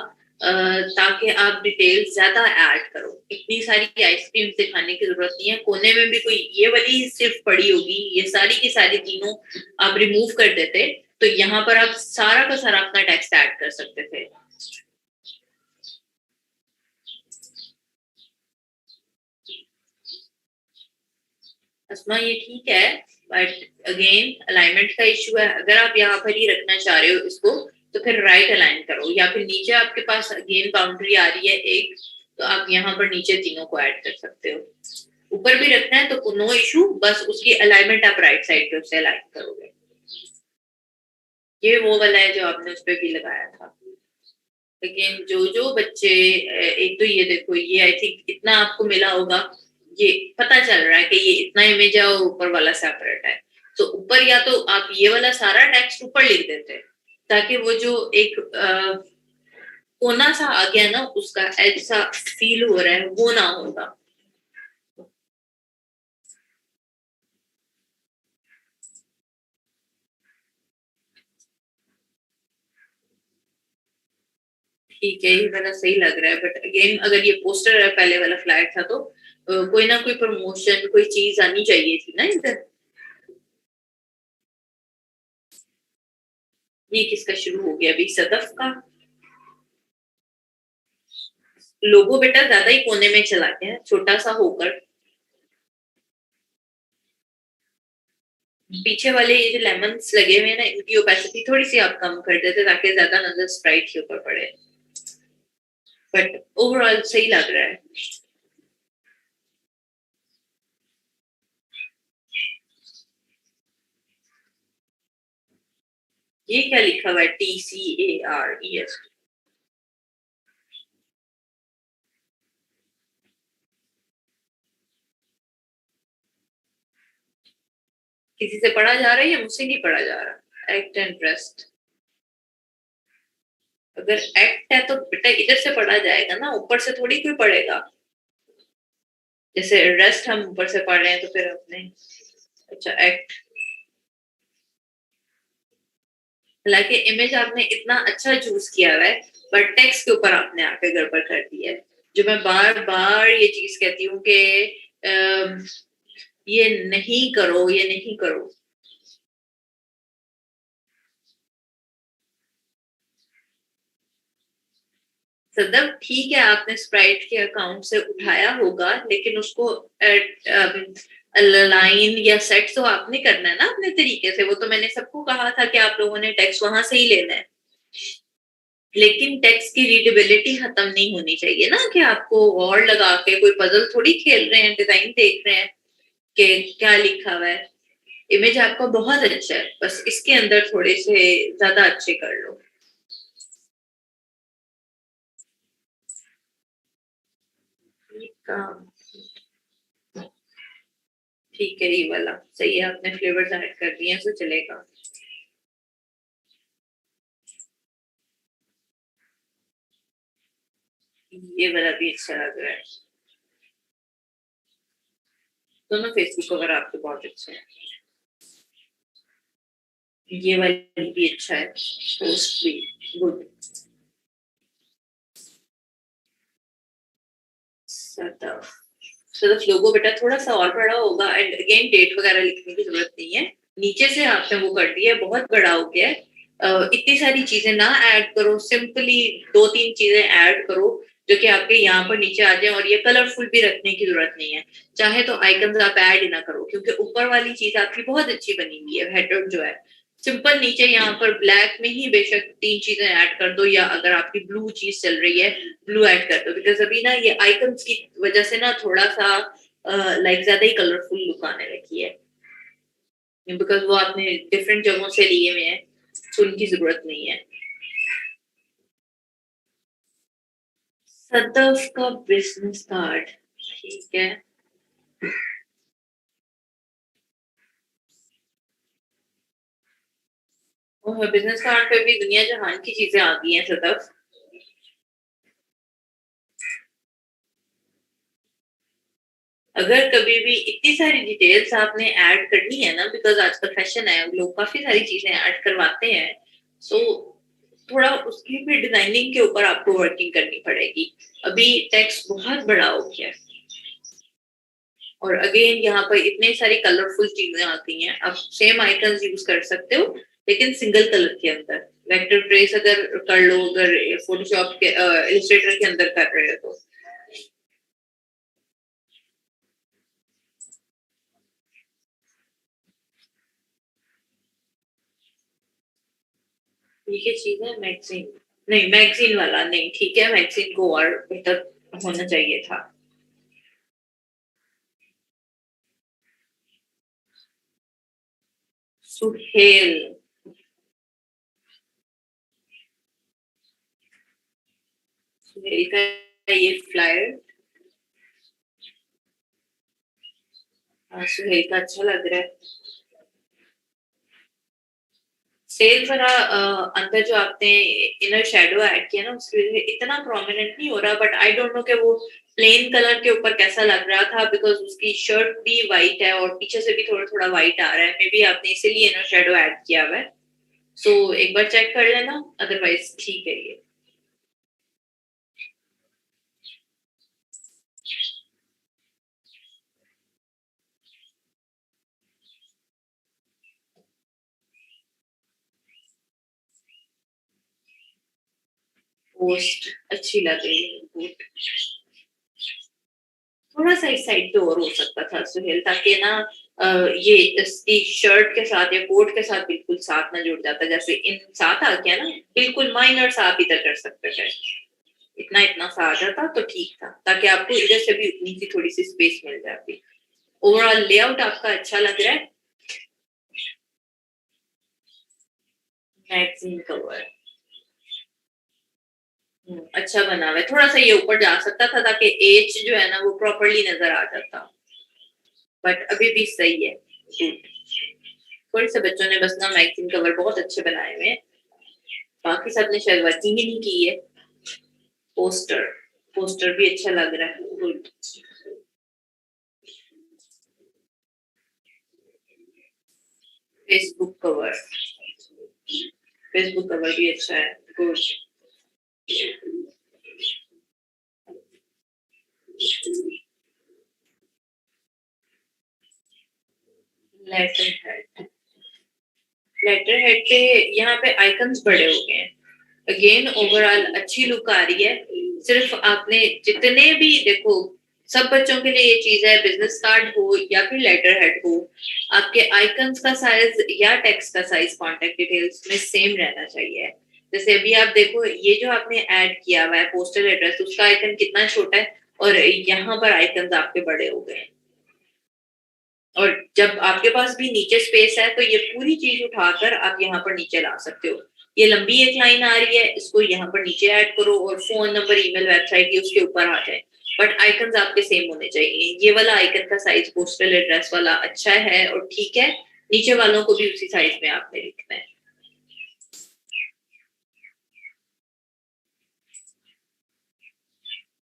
ताकि आप डिटेल ज्यादा ऐड करो। इतनी सारी आइसक्रीम दिखाने की जरूरत नहीं है। कोने में भी कोई ये वाली सिर्फ पड़ी होगी, ये सारी की सारी तीनों आप रिमूव कर देते तो यहाँ पर आप सारा का सारा अपना टेक्स्ट ऐड कर सकते थे। अस्मा ये ठीक है, बट अगेन अलाइनमेंट का इशू है। अगर आप यहाँ पर ही रखना चाह रहे हो इसको तो फिर राइट अलाइन करो, या फिर नीचे आपके पास अगेन बाउंड्री आ रही है एक, तो आप यहाँ पर नीचे तीनों को ऐड कर सकते हो। ऊपर भी रखना है तो नो इशू, बस उसकी अलाइनमेंट आप राइट साइड पे उससे अलाइन करोगे। ये वो वाला है जो आपने उस पर भी लगाया था। लेकिन जो जो बच्चे, एक तो ये देखो, ये आई थिंक इतना आपको मिला होगा, ये पता चल रहा है कि ये इतना इमेज है और ऊपर वाला सेपरेट है। तो ऊपर या तो आप ये वाला सारा टेक्स्ट ऊपर लिख देते ताकि वो जो एक कोना सा आ गया ना, उसका एज सा फील हो रहा है वो ना होगा। ठीक है, ये वाला सही लग रहा है, बट अगेन अगर ये पोस्टर है पहले वाला फ्लैट था तो कोई ना कोई प्रमोशन कोई चीज आनी चाहिए थी ना इधर। ये किसका शुरू हो गया अभी? सदफ का लोगो बेटा ज्यादा ही कोने में चला गया, छोटा सा होकर। पीछे वाले ये जो लेमन्स लगे हुए हैं ना, इनकी ओपेसिटी थोड़ी सी आप कम कर देते ताकि ज्यादा नजर स्प्राइट के ऊपर पड़े, बट ओवरऑल सही लग रहा है। ये क्या लिखा हुआ है? TCARES? किसी से पढ़ा जा रहा है या मुझसे नहीं पढ़ा जा रहा? Act and rest. अगर एक्ट है तो बेटा इधर से पढ़ा जाएगा ना, ऊपर से थोड़ी कोई पढ़ेगा। जैसे रेस्ट हम ऊपर से पढ़ रहे हैं तो फिर अपने, अच्छा एक्ट। हालांकि इमेज आपने इतना अच्छा चूज किया हुआ है, बट टेक्स्ट के ऊपर आपने आके गड़बड़ कर दी है। जो मैं बार बार ये चीज कहती हूँ कि ये नहीं करो, ये नहीं करो। सदब ठीक है, आपने स्प्राइट के अकाउंट से उठाया होगा, लेकिन उसको लाइन या सेट तो आपने करना है ना अपने तरीके से। वो तो मैंने सबको कहा था कि आप लोगों ने टेक्स्ट वहां से ही लेना है, लेकिन टेक्स्ट की रीडेबिलिटी खत्म नहीं होनी चाहिए ना, कि आपको और लगा के कोई पजल थोड़ी खेल रहे हैं, डिजाइन देख रहे हैं कि क्या लिखा हुआ है। इमेज आपका बहुत अच्छा है, बस इसके अंदर थोड़े से ज्यादा अच्छे कर लो। काम ठीक है, ये वाला सही है, आपने फ्लेवर्स ऐड कर दिए तो चलेगा। ये वाला भी अच्छा लग रहा है। दोनों फेसबुक कवर आपके बहुत अच्छे हैं। ये वाली भी अच्छा है, पोस्ट भी गुड। सदफ, सदफ लोगो बेटा थोड़ा सा और बड़ा होगा, एंड अगेन डेट वगैरह लिखने की जरूरत नहीं है। नीचे से आपने वो कर दिया है, बहुत बड़ा हो गया है। इतनी सारी चीजें ना ऐड करो, सिंपली दो तीन चीजें ऐड करो जो कि आपके यहाँ पर नीचे आ जाए, और ये कलरफुल भी रखने की जरूरत नहीं है। चाहे तो आइकन्स आप ऐड ही ना करो, क्योंकि ऊपर वाली चीज आपकी बहुत अच्छी बनी हुई है, हेडर जो है सिंपल। नीचे यहाँ पर ब्लैक में ही बेशक तीन चीजें ऐड कर दो, या अगर आपकी ब्लू चीज चल रही है ब्लू ऐड कर दो, बिकॉज अभी ना ये आइकन्स की वजह से ना थोड़ा सा लाइक ज्यादा ही कलरफुल लुक आने लगी है, बिकॉज वो आपने डिफरेंट जगहों से लिए हुए हैं, तो उनकी जरूरत नहीं है। सदफ का बिजनेस कार्ड, ठीक है। और बिजनेस कार्ड पे भी दुनिया जहान की चीजें आ गई हैं सदफ। अगर कभी भी इतनी सारी डिटेल्स आपने ऐड करनी है ना, बिकॉज आजकल फैशन है, लोग काफी सारी चीजें ऐड करवाते हैं, सो थोड़ा उसकी भी डिजाइनिंग के ऊपर आपको वर्किंग करनी पड़ेगी। अभी टेक्स्ट बहुत बड़ा हो गया है और अगेन यहाँ पर इतने सारी कलरफुल चीजें आती हैं। आप सेम आइकन्स यूज कर सकते हो लेकिन सिंगल कलर के अंदर। वेक्टर ट्रेस अगर कर लो, अगर फोटोशॉप के इलस्ट्रेटर के अंदर कर रहे हो तो। ये चीज है मैगजीन, नहीं मैगजीन वाला नहीं, ठीक है मैगजीन को और बेहतर होना चाहिए था। सुहेल, सुहेल का ये फ्लायर, हाँ सुहेल का अच्छा लग रहा है। सेल जरा अंदर जो आपने इनर शेडो ऐड किया ना उसकी वजह से इतना प्रोमिनेंट नहीं हो रहा, बट आई डोंट नो कि वो प्लेन कलर के ऊपर कैसा लग रहा था, बिकॉज उसकी शर्ट भी वाइट है और पीछे से भी थोड़ा थोड़ा वाइट आ रहा है। मे बी आपने इसीलिए इनर शेडो ऐड किया हुआ है। सो एक बार चेक कर लेना, अदरवाइज ठीक है ये। पोस्ट अच्छी लग रही है, थोड़ा सा इस साइड पे और हो सकता था सुहेल, ताकि ना ये इसकी शर्ट के साथ या कोट के साथ बिल्कुल साथ ना जुड़ जाता, जैसे इन साथ आ गया ना, बिल्कुल माइनर सा आप इधर कर सकते थे। इतना इतना सा आ जाता तो ठीक था, ताकि आपको इधर से भी उतनी सी थोड़ी सी स्पेस मिल जाती। ओवरऑल लेआउट आपका अच्छा लग रहा है। मैगजीन कवर अच्छा बना हुआ है, थोड़ा सा ये ऊपर जा सकता था ताकि एज जो है ना वो प्रॉपरली नजर आ जाता, बट अभी भी सही है। थोड़े से बच्चों ने बस ना मैगजीन कवर बहुत अच्छे बनाए हुए हैं, बाकी सबने शायद वर्किंग ही नहीं की है। पोस्टर, पोस्टर भी अच्छा लग रहा है, good. Facebook cover, Facebook cover भी अच्छा है, good. Letter head, letter head पे यहाँ पे आइकन्स बड़े हो गए हैं। अगेन ओवरऑल अच्छी लुक आ रही है। सिर्फ आपने जितने भी देखो, सब बच्चों के लिए ये चीज है, बिजनेस कार्ड हो या फिर लेटर हेड हो, आपके आइकन्स का साइज या टेक्स्ट का साइज कॉन्टेक्ट डिटेल्स में सेम रहना चाहिए। जैसे अभी आप देखो, ये जो आपने ऐड किया हुआ है पोस्टल एड्रेस, उसका आइकन कितना छोटा है और यहाँ पर आइकन्स आपके बड़े हो गए हैं। और जब आपके पास भी नीचे स्पेस है तो ये पूरी चीज उठाकर आप यहाँ पर नीचे ला सकते हो। ये लंबी एक लाइन आ रही है, इसको यहाँ पर नीचे ऐड करो और फोन नंबर, ईमेल, वेबसाइट ये उसके ऊपर आ जाए, बट आइकन्स आपके सेम होने चाहिए। ये वाला आइकन का साइज पोस्टल एड्रेस वाला अच्छा है और ठीक है, नीचे वालों को भी उसी साइज में आपने लिखना है।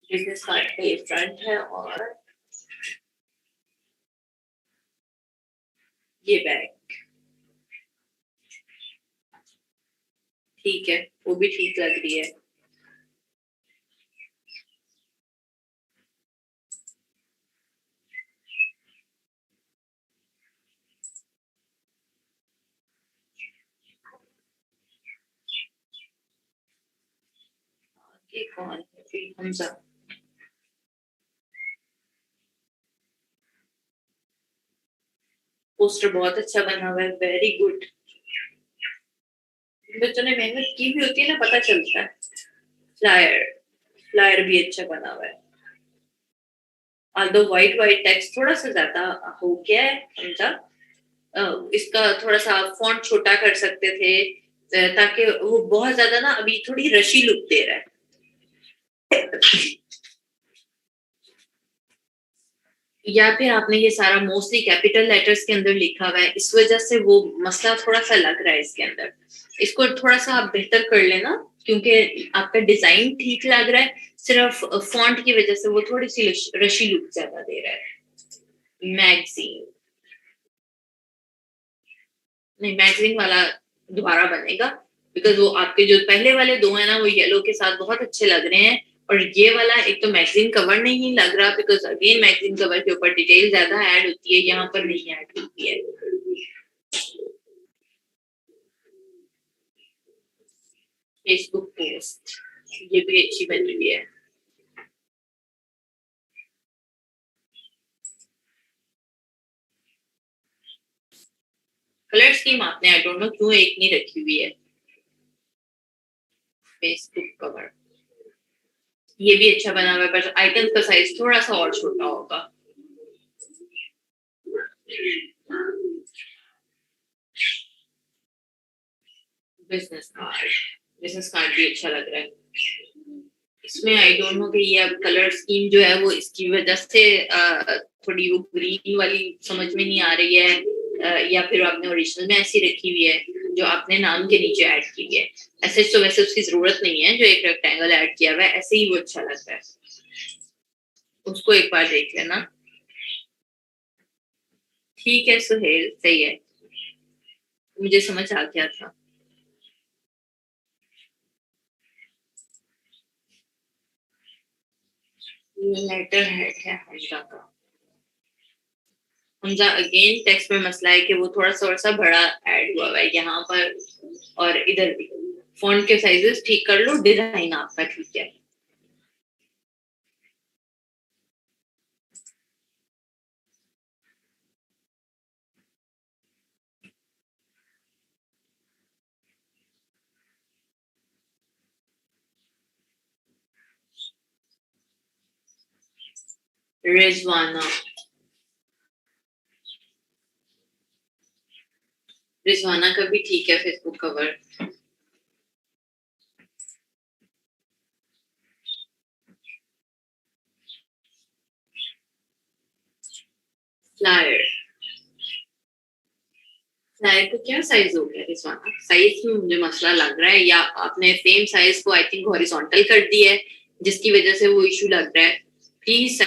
बिजनेस कार्ड का ये फ्रंट है और ये बैक, ठीक है, वो भी ठीक लग रही है। ये कौन है फिर? हमजा, पोस्टर बहुत अच्छा बना हुआ है, वेरी गुड। बच्चों ने मेहनत की भी होती है ना, पता चलता है। फ्लायर, फ्लायर भी अच्छा बना हुआ है, ऑल्दो वाइट वाइट टेक्स्ट थोड़ा सा ज्यादा हो गया है समझा। इसका थोड़ा सा फॉन्ट छोटा कर सकते थे, ताकि वो बहुत ज्यादा ना अभी थोड़ी रशी लुक दे रहा है। या फिर आपने ये सारा मोस्टली कैपिटल लेटर्स के अंदर लिखा हुआ है, इस वजह से वो मसला थोड़ा सा लग रहा है इसके अंदर। इसको थोड़ा सा आप बेहतर कर लेना, क्योंकि आपका डिजाइन ठीक लग रहा है, सिर्फ फॉन्ट की वजह से वो थोड़ी सी रशी लुक ज्यादा दे रहा है। मैगजीन, नहीं मैगजीन वाला दोबारा बनेगा, बिकॉज वो आपके जो पहले वाले दो है ना वो येलो के साथ बहुत अच्छे लग रहे हैं, और ये वाला एक तो मैगजीन कवर नहीं लग रहा, बिकॉज अगेन मैगजीन कवर के ऊपर डिटेल ज्यादा ऐड होती है, यहाँ पर नहीं ऐड होती है। फेसबुक पोस्ट ये भी अच्छी बन रही है। कलर स्कीम आपने आई डोंट नो क्यों एक नहीं रखी हुई है। फेसबुक कवर ये भी अच्छा बना हुआ है, पर आइकन का साइज थोड़ा सा और छोटा होगा। बिजनेस कार्ड भी अच्छा लग रहा है। इसमें आई डोंट नो कि ये अब कलर स्कीम जो है वो इसकी वजह से थोड़ी वो ग्रीन वाली समझ में नहीं आ रही है, या फिर आपने ओरिजिनल में ऐसी रखी हुई है जो आपने नाम के नीचे ऐड की हुई है। ऐसे तो वैसे उसकी जरूरत नहीं है, जो एक रेक्टेंगल ऐड किया हुआ है ऐसे ही वो अच्छा लगता है, उसको एक बार देख लेना। ठीक है सुहेल, सही है, मुझे समझ आ गया था। लेटर हेड है हमजा का। हमजा अगेन टेक्स्ट में मसला है कि वो थोड़ा सा बड़ा ऐड हुआ है यहाँ पर और इधर भी। फॉन्ट के साइजेस ठीक कर लो, डिजाइन आपका ठीक है। रिजवाना, रिजवाना का भी ठीक है फेसबुक कवर। फ्लायर, फ्लायर का क्या साइज हो गया रिजवाना? साइज में मुझे मसला लग रहा है, या आपने सेम साइज को आई थिंक हॉरिजॉन्टल कर दिया है जिसकी वजह से वो इशू लग रहा है। प्लीज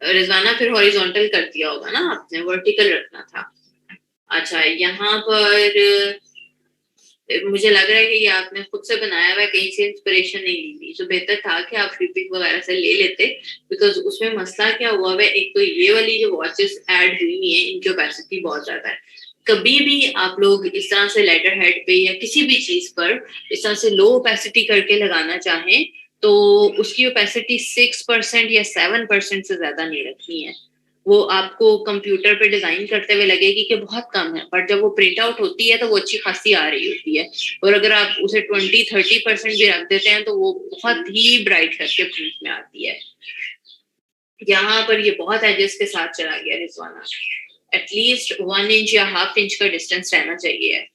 रिजवाना फिर हॉरिजॉन्टल कर दिया होगा ना आपने, वर्टिकल रखना था। अच्छा यहाँ पर मुझे लग रहा है कि ये आपने खुद से बनाया हुआ है, कहीं से इंस्पिरेशन नहीं ली थी, तो बेहतर था कि आप फ्लिपिक वगैरह से ले लेते। बिकॉज उसमें मसला क्या हुआ है, एक तो ये वाली जो वॉचेस ऐड हुई हुई है इनकी ओपेसिटी बहुत ज्यादा है। कभी भी आप लोग इस तरह से लेटर हेड पे या किसी भी चीज पर इस तरह से लो ओपेसिटी करके लगाना चाहें तो उसकी ओपेसिटी 6% या 7% से ज्यादा नहीं रखनी है। वो आपको कंप्यूटर पे डिजाइन करते हुए लगेगी कि बहुत कम है, पर जब वो प्रिंट आउट होती है तो वो अच्छी खासी आ रही होती है। और अगर आप उसे 20-30% भी रख देते हैं तो वो बहुत ही ब्राइट करके प्रिंट में आती है। यहाँ पर ये बहुत एजेस के साथ चला गया रिजवाना, एटलीस्ट 1 इंच या ½ इंच का डिस्टेंस रहना चाहिए।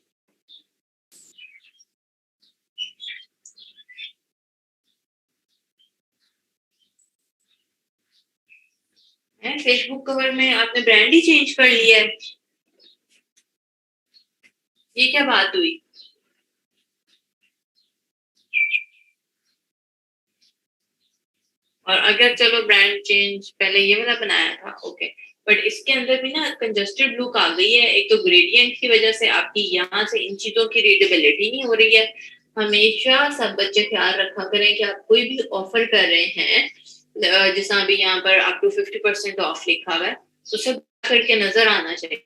फेसबुक कवर में आपने ब्रांड ही चेंज कर लिया है, ये क्या बात हुई? और अगर चलो ब्रांड चेंज पहले ये वाला बनाया था ओके, बट इसके अंदर भी ना कंजस्टेड लुक आ गई है। एक तो ग्रेडियंट की वजह से आपकी यहाँ से इन चीजों की रीडेबिलिटी नहीं हो रही है। हमेशा सब बच्चे ख्याल रखा करें कि आप कोई भी ऑफर कर रहे हैं, जैसा अभी यहाँ पर आपको 50% ऑफ लिखा हुआ है, तो सब करके नजर आना चाहिए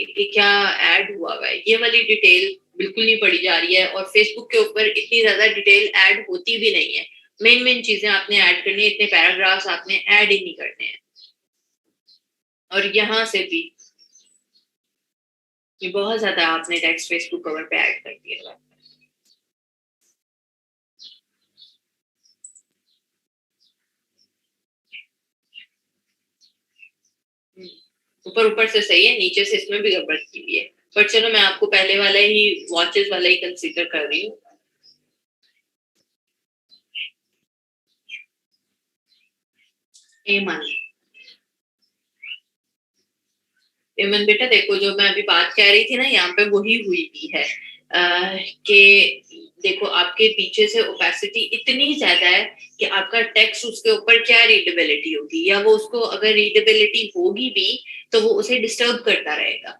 कि क्या ऐड हुआ हुआ है। ये वाली डिटेल बिल्कुल नहीं पड़ी जा रही है, और फेसबुक के ऊपर इतनी ज्यादा डिटेल ऐड होती भी नहीं है। मेन मेन चीजें आपने ऐड करनी है, इतने पैराग्राफ्स आपने ऐड ही नहीं करने हैं। और यहाँ से भी ये बहुत ज्यादा आपने टेक्स्ट फेसबुक कवर पे ऐड कर दिया। ऊपर ऊपर से सही है, नीचे से इसमें भी गड़बड़ की हुई है, पर चलो मैं आपको पहले वाला ही वॉचेस वाला ही कंसीडर कर रही हूँ। एमन, पेमन बेटा देखो, जो मैं अभी बात कह रही थी ना, यहाँ पे वही हुई भी है कि देखो आपके पीछे से ओपेसिटी इतनी ज्यादा है कि आपका टेक्स्ट उसके ऊपर क्या रीडेबिलिटी होगी, या वो उसको अगर रीडेबिलिटी होगी भी तो वो उसे डिस्टर्ब करता रहेगा।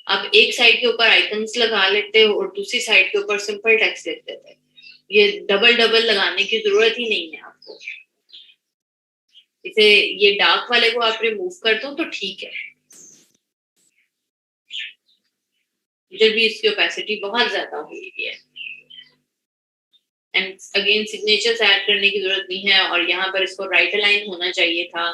आप एक साइड के ऊपर आइकन्स लगा लेते हो और दूसरी साइड के ऊपर सिंपल टेक्स्ट लिख देते हैं। ये डबल डबल लगाने की जरूरत ही नहीं है आपको। इसे ये डार्क वाले को आप रिमूव कर दो तो ठीक है। जब भी इसकी ओपेसिटी बहुत ज्यादा हुई है, एंड अगेन सिग्नेचर्स ऐड करने की जरूरत नहीं है, और यहाँ पर इसको राइट अलाइन होना चाहिए था।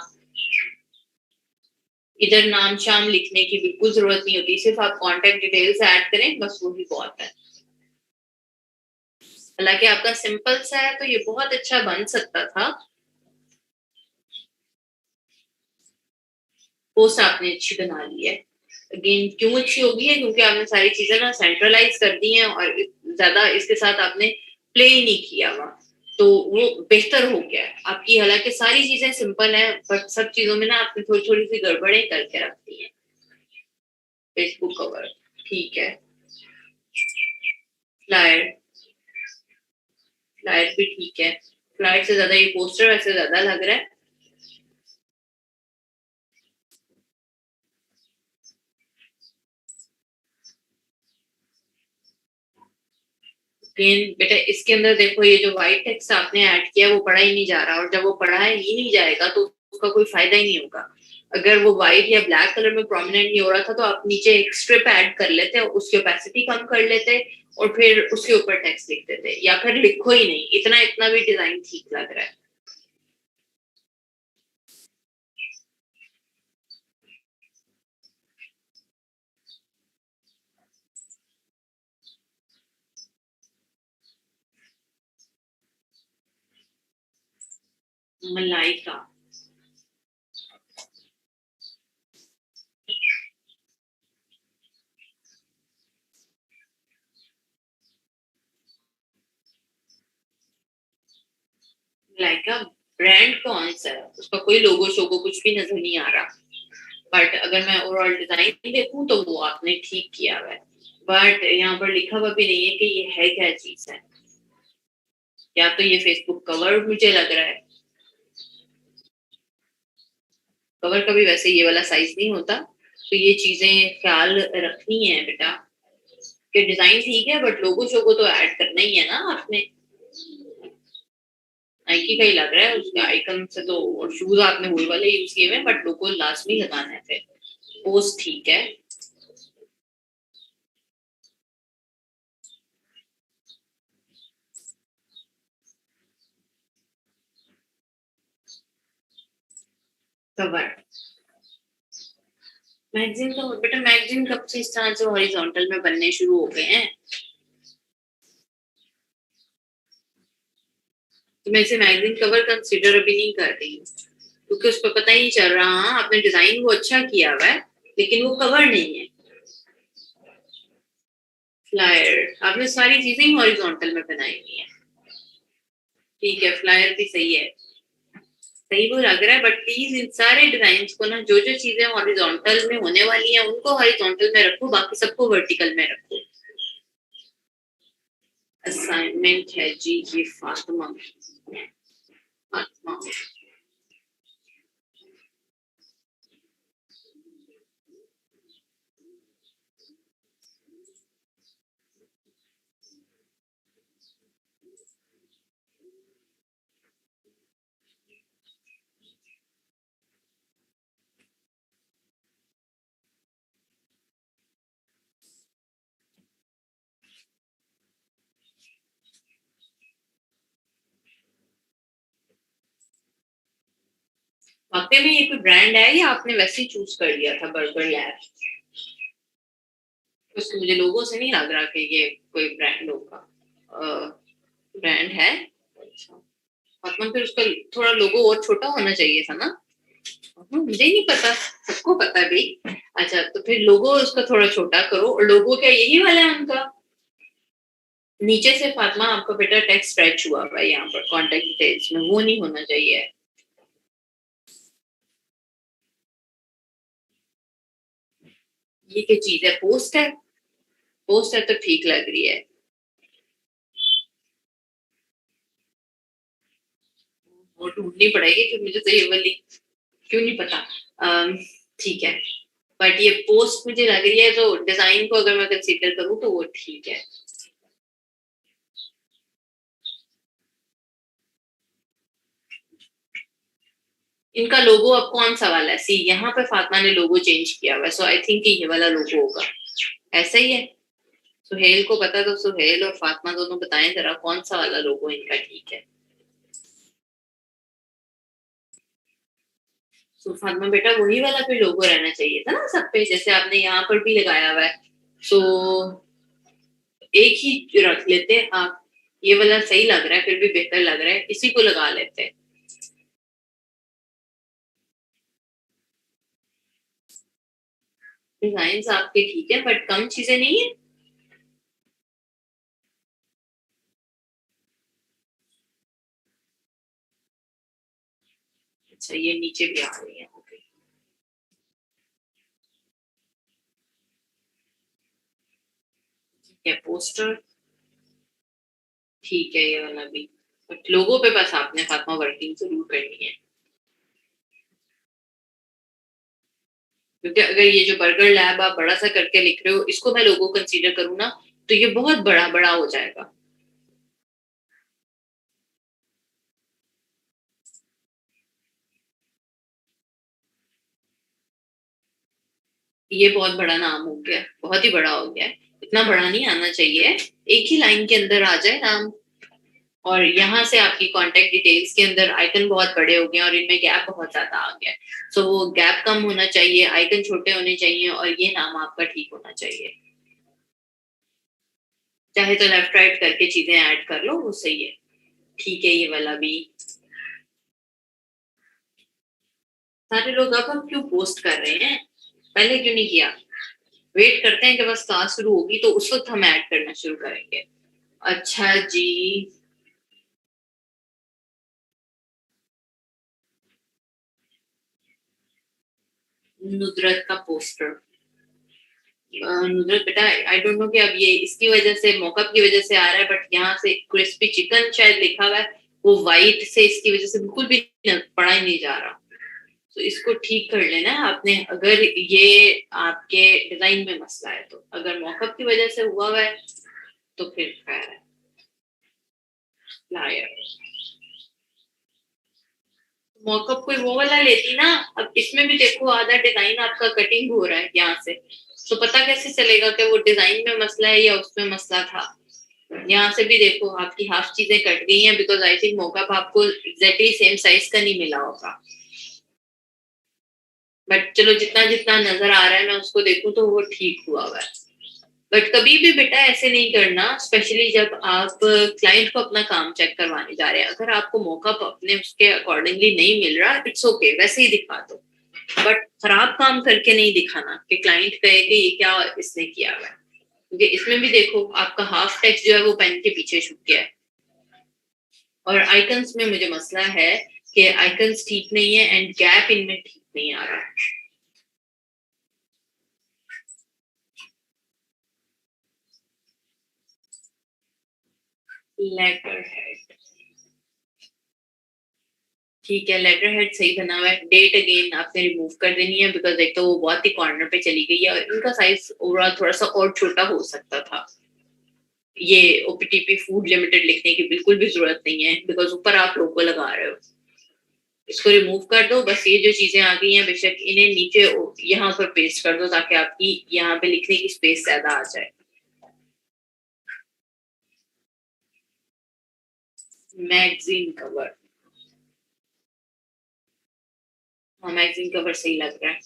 इधर नाम शाम लिखने की बिल्कुल जरूरत नहीं होती, सिर्फ आप कॉन्टेक्ट डिटेल्स ऐड करें, बस वही बहुत है। हालांकि आपका सिंपल सा है तो ये बहुत अच्छा बन सकता था। पोस्ट आपने अच्छी बना ली है। अगेन क्यों अच्छी होगी है, क्योंकि आपने सारी चीजें ना सेंट्रलाइज कर दी हैं और ज्यादा इसके साथ आपने प्ले ही नहीं किया हुआ, तो वो बेहतर हो गया है आपकी। हालांकि सारी चीजें सिंपल है, बट सब चीजों में ना आपने थोड़ी थोड़ी सी गड़बड़ें करके रख दी है। फेसबुक कवर ठीक है, फ्लायर फ्लायर भी ठीक है। फ्लायर से ज्यादा ये पोस्टर वैसे ज्यादा लग रहा है। बेटा इसके अंदर देखो, ये जो व्हाइट टेक्स्ट आपने ऐड किया वो पढ़ा ही नहीं जा रहा, और जब वो पढ़ा ही नहीं जाएगा तो उसका कोई फायदा ही नहीं होगा। अगर वो व्हाइट या ब्लैक कलर में प्रोमिनेंट नहीं हो रहा था तो आप नीचे एक स्ट्रिप ऐड कर लेते, उसकी ओपेसिटी कम कर लेते और फिर उसके ऊपर टेक्स्ट लिख देते, या फिर लिखो ही नहीं, इतना इतना भी डिजाइन ठीक लग रहा है। मलाइका मलाइका ब्रांड कौन सा है, उसका कोई लोगो शोगो कुछ भी नजर नहीं आ रहा। बट अगर मैं ओवरऑल डिजाइन देखूं तो वो आपने ठीक किया हुआ है, बट यहाँ पर लिखा हुआ भी नहीं है कि ये है क्या चीज है। या तो ये फेसबुक कवर मुझे लग रहा है। कवर का भी वैसे ये वाला साइज नहीं होता, तो ये चीजें ख्याल रखनी है बेटा कि डिजाइन ठीक है बट लोगो शोगो तो ऐड करना ही है ना आपने। नाइकी का ही लग रहा है उसके आइकन से तो, और शूज आपने वही वाले यूज किए हुए, बट लोगो लाजमी लगाना है। फिर पोस्ट ठीक है। कवर मैगजीन का बेटा, मैगजीन कब से इस तरह से हॉरिजॉन्टल में बनने शुरू हो गए हैं? तो मैं इसे मैगजीन कवर कंसीडर अभी नहीं कर रही हूँ, क्योंकि उस पर पता ही नहीं चल रहा। हाँ आपने डिजाइन वो अच्छा किया हुआ है, लेकिन वो कवर नहीं है। फ्लायर आपने सारी चीजें ही हॉरिजॉन्टल में बनाई हुई है। ठीक है, फ्लायर भी सही है, सही वो लग रहा है, बट प्लीज इन सारे डिजाइन को ना, जो जो चीजें हॉरिजॉन्टल में होने वाली हैं उनको हॉरिजॉन्टल में रखो, बाकी सबको वर्टिकल में रखो। असाइनमेंट है जी ये फातिमा। फातिमा वाकई में ये कोई ब्रांड है या आपने वैसे ही चूज कर लिया था, बर्गर लैब? उसको मुझे लोगों से नहीं लग रहा कि ये कोई ब्रांड होगा। ब्रांड है? अच्छा, फातिमा फिर उसका थोड़ा लोगो और छोटा होना चाहिए था ना। मुझे नहीं पता, सबको पता भी। अच्छा तो फिर लोगो उसका थोड़ा छोटा करो, और लोगो क्या यही वाला है उनका? नीचे से फातिमा आपका बेटा टेक्स्ट स्ट्रेच हुआ हुआ है यहाँ पर कॉन्टेक्ट डिटेल्स में, वो नहीं होना चाहिए। ये क्या चीज है? पोस्ट है? पोस्ट है तो ठीक लग रही है। वो ढूंढनी पड़ेगी फिर मुझे तो ये वाली, क्यों नहीं पता। ठीक है, बट ये पोस्ट मुझे लग रही है, तो डिजाइन को अगर मैं कंसीडर करूँ तो वो ठीक है। इनका लोगो अब कौन सा वाला है? सी यहाँ पे फातिमा ने लोगो चेंज किया हुआ है, सो आई थिंक ये वाला लोगो होगा। ऐसा ही है। सुहेल को पता, तो सुहेल और फातिमा दोनों बताएं जरा कौन सा वाला लोगो इनका ठीक है। सो फातिमा बेटा वही वाला फिर लोगो रहना चाहिए था ना सब पे, जैसे आपने यहाँ पर भी लगाया हुआ है। सो एक ही रख लेते हैं आप। ये वाला सही लग रहा है, फिर भी बेहतर लग रहा है, इसी को लगा लेते हैं। डिजाइन आपके ठीक है बट कम चीजें नहीं है। अच्छा ये नीचे भी आ रही है, ओके। ठीक है, पोस्टर ठीक है, ये वाला भी। बट लोगों पे बस आपने फातिमा वर्किंग जरूर करनी है, क्योंकि अगर ये जो बर्गर लैब आप बड़ा सा करके लिख रहे हो, इसको मैं लोगो कंसीडर करूँ ना, तो ये बहुत बड़ा बड़ा हो जाएगा। ये बहुत बड़ा नाम हो गया, बहुत ही बड़ा हो गया है। इतना बड़ा नहीं आना चाहिए, एक ही लाइन के अंदर आ जाए नाम। और यहाँ से आपकी कांटेक्ट डिटेल्स के अंदर आइकन बहुत बड़े हो गए और इनमें गैप बहुत ज्यादा आ गया है। सो वो गैप कम होना चाहिए, आइकन छोटे होने चाहिए, और ये नाम आपका ठीक होना चाहिए। चाहे तो लेफ्ट राइट करके चीजें ऐड कर लो, वो सही है। ठीक है, ये वाला भी। सारे लोग अब हम क्यों पोस्ट कर रहे हैं? पहले क्यों नहीं किया? वेट करते हैं कि बस क्लास शुरू होगी तो उस वक्त हम ऐड करना शुरू करेंगे। अच्छा जी। नुदरत का पोस्टर। नुदरत बेटा, आई डोंट नो कि अब ये इसकी वजह से, मॉकअप की वजह से आ रहा है, बट यहाँ से क्रिस्पी चिकन शायद लिखा हुआ है, वो वाइट से इसकी वजह से बिल्कुल भी पढ़ा ही नहीं जा रहा। तो इसको ठीक कर लेना है आपने, अगर ये आपके डिजाइन में मसला है तो। अगर मॉकअप की वजह से हुआ हुआ है तो फिर खैर है। लायर मॉकअप कोई वो वाला लेती ना। अब इसमें भी देखो आधा डिजाइन आपका कटिंग हो रहा है यहाँ से, तो पता कैसे चलेगा कि वो डिजाइन में मसला है या उसमें मसला था? यहाँ से भी देखो आपकी हाफ चीजें कट गई हैं, बिकॉज आई थिंक मॉकअप आपको एग्जैक्टली सेम साइज का नहीं मिला होगा। बट चलो, जितना जितना नजर आ रहा है मैं उसको देखूं तो वो ठीक हुआ हुआ है। बट कभी भी बेटा ऐसे नहीं करना, स्पेशली जब आप क्लाइंट को अपना काम चेक करवाने जा रहे हैं। अगर आपको मौका अपने उसके अकॉर्डिंगली नहीं मिल रहा, इट्स ओके, वैसे ही दिखा दो। बट खराब काम करके नहीं दिखाना कि क्लाइंट कहे कि ये क्या इसने किया हुआ है। क्योंकि इसमें भी देखो आपका हाफ टेक्स्ट जो है वो पेन के पीछे छुप गया है। और आइकन्स में मुझे मसला है कि आइकन्स ठीक नहीं है एंड गैप इनमें ठीक नहीं आ रहा। लेटर हेड ठीक है, लेटर हेड सही बना हुआ है। डेट अगेन आपने रिमूव कर देनी है, बिकॉज एक तो वो बहुत ही कॉर्नर पे चली गई है, और इनका साइज ओवरऑल थोड़ा सा और छोटा हो सकता था। ये ओपीटीपी फूड लिमिटेड लिखने की बिल्कुल भी जरूरत नहीं है, बिकॉज ऊपर आप लोगो लगा रहे हो। इसको रिमूव कर दो, बस ये जो चीजें आ गई हैं बेशक इन्हें नीचे यहाँ पर पेस्ट कर दो, ताकि आपकी यहाँ पे लिखने की स्पेस ज्यादा आ जाए। Magazine cover. हाँ, मैगजीन कवर सही लग रहा है,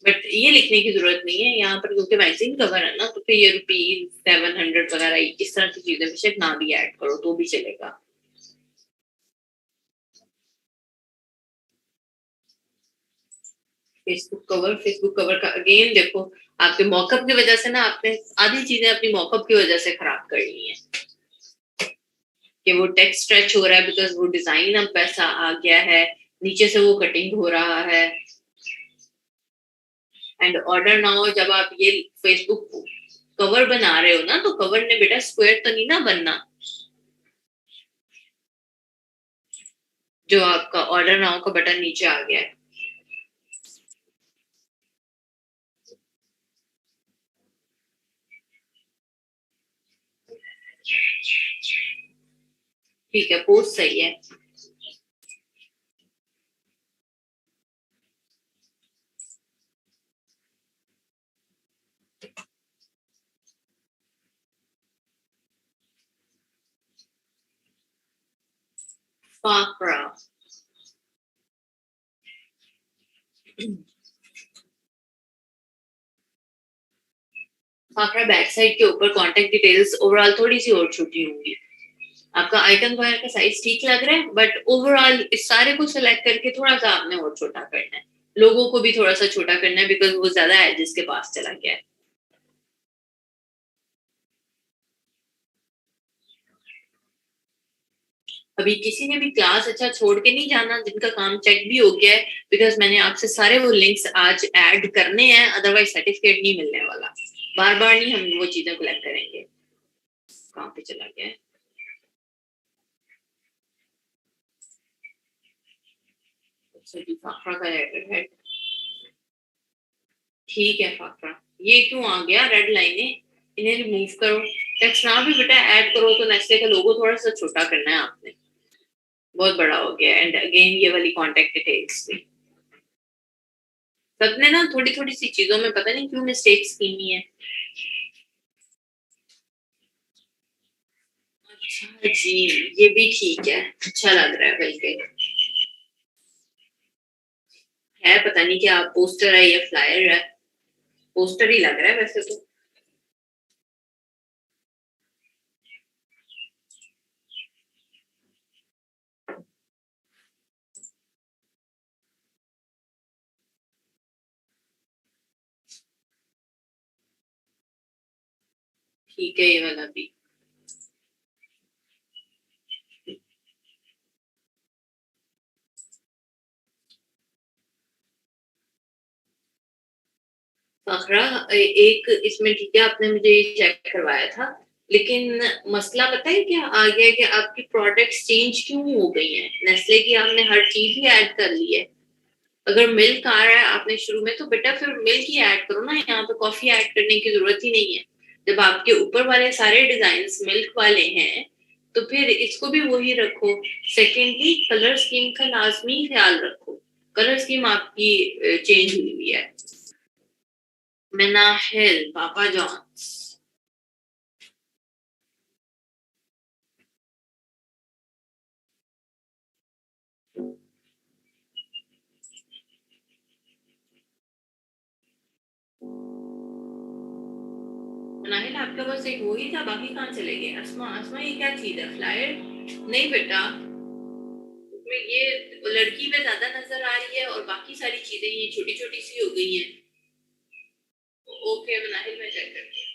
बट ये लिखने की जरूरत नहीं है यहाँ पर, क्योंकि मैगजीन कवर है ना, तो फिर ये ₹700 वगैरह इस तरह की चीजें बेशक ना भी ऐड करो तो भी चलेगा। फेसबुक कवर का अगेन देखो, आपके मॉकअप की वजह से ना आपने आधी चीजें अपनी मॉकअप की वजह से खराब कर ली है। कि वो टेक्स्ट स्ट्रेच हो रहा है, बिकॉज वो डिजाइन अब वैसा आ गया है, नीचे से वो कटिंग हो रहा है। एंड ऑर्डर नाउ जब आप ये फेसबुक कवर बना रहे हो ना, तो कवर ने बेटा स्क्वायर तो नहीं ना बनना, जो आपका ऑर्डर नाउ का बटन नीचे आ गया है। ठीक है, पोस्ट सही है। फाकरा फाकरा बैक साइड के ऊपर कांटेक्ट डिटेल्स ओवरऑल थोड़ी सी और छोटी होंगी। आपका आइकन वायर का साइज ठीक लग रहा है, बट ओवरऑल इस सारे को सिलेक्ट करके थोड़ा सा आपने और छोटा करना है, लोगों को भी थोड़ा सा छोटा करना है बिकॉज वो ज्यादा एजेस के पास चला गया है। अभी किसी ने भी क्लास अच्छा छोड़ के नहीं जाना, जिनका काम चेक भी हो गया है, बिकॉज मैंने आपसे सारे वो लिंक्स आज ऐड करने हैं, अदरवाइज सर्टिफिकेट नहीं मिलने वाला। बार बार नहीं हम वो चीजें कलेक्ट करेंगे। कहाँ पे चला गया है? अच्छा जी, फाफड़ा का हेड है। ठीक है फाफड़ा, ये क्यों आ गया रेड लाइनें, इन्हें रिमूव करो। टेक्स्ट ना भी बेटा ऐड करो, तो नेस्ले का लोगो थोड़ा सा छोटा करना है आपने, बहुत बड़ा हो गया। एंड अगेन ये वाली कांटेक्ट डिटेल्स भी सबने ना थोड़ी थोड़ी सी चीजों में पता नहीं क्यों मिस्टेक्स की है। अच्छा जी, ये भी ठीक है, अच्छा लग रहा है बल्कि। है पता नहीं क्या पोस्टर है या फ्लायर है, पोस्टर ही लग रहा है वैसे तो। ठीक है, ये वाला भी। फखरा एक इसमें ठीक है, आपने मुझे ये चेक करवाया था, लेकिन मसला पता है क्या आ गया कि आपकी प्रोडक्ट्स चेंज क्यों हो गई हैं। नेस्ले की आपने हर चीज ही ऐड कर ली है। अगर मिल्क आ रहा है आपने शुरू में, तो बेटा फिर मिल्क ही ऐड करो ना, यहाँ पे कॉफी ऐड करने की जरूरत ही नहीं है। जब आपके ऊपर वाले सारे डिजाइन मिल्क वाले हैं, तो फिर इसको भी वही रखो। सेकेंडली, कलर स्कीम का लाजमी ख्याल रखो, कलर स्कीम आपकी चेंज हुई हुई है। मेनाहिल पापा जॉन्स। मेनाहिल आपके पास एक वही था, बाकी कहाँ चले गए? अस्मा, अस्मा ये क्या चीज है, फ्लायर? नहीं बेटा, ये लड़की में ज्यादा नजर आ रही है और बाकी सारी चीजें ये छोटी छोटी सी हो गई हैं। ओके मेनाहिल, मैं चेक करती हूँ।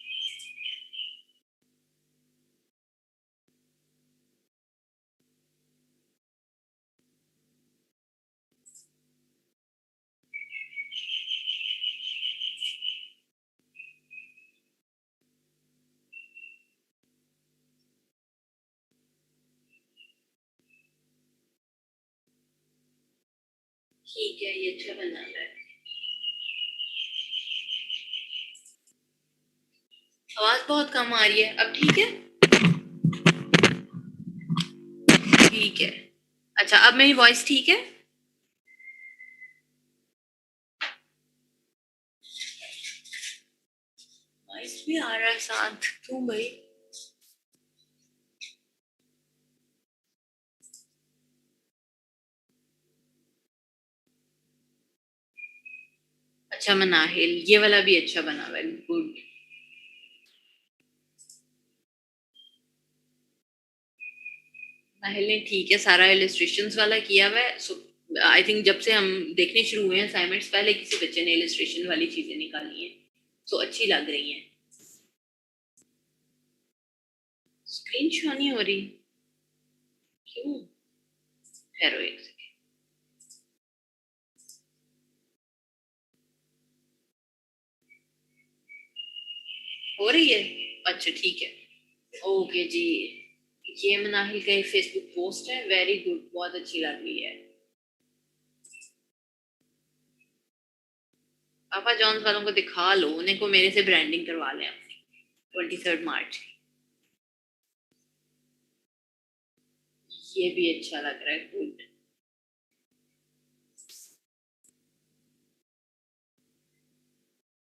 ठीक है, ये अच्छा बना रहा है। आवाज बहुत कम आ रही है, अब ठीक है? ठीक है। अच्छा, अब मेरी वॉइस ठीक है? वॉइस भी आ रहा है साथ, क्यों भाई? अच्छा मनाहिल, ये वाला भी अच्छा बना हुआ है, गुड। नाहिल ने ठीक है सारा इलिस्ट्रेशंस वाला किया हुआ है। सो आई थिंक जब से हम देखने शुरू हुए हैं असाइनमेंट्स, पहले किसी बच्चे ने इलिस्ट्रेशन वाली चीजें निकाली हैं, सो अच्छी लग रही हैं। स्क्रीन शो नहीं हो रही, क्यों? ठहरो एक second। हो रही है? अच्छा ठीक है, ओके जी। ये मनाहिल का फेसबुक पोस्ट है, वेरी गुड, बहुत अच्छी लग रही है। पापा जॉन्स वालों को दिखा लो, उन्हें को मेरे से ब्रांडिंग करवा लें अपनी 23 मार्च की। ये भी अच्छा लग रहा है, गुड।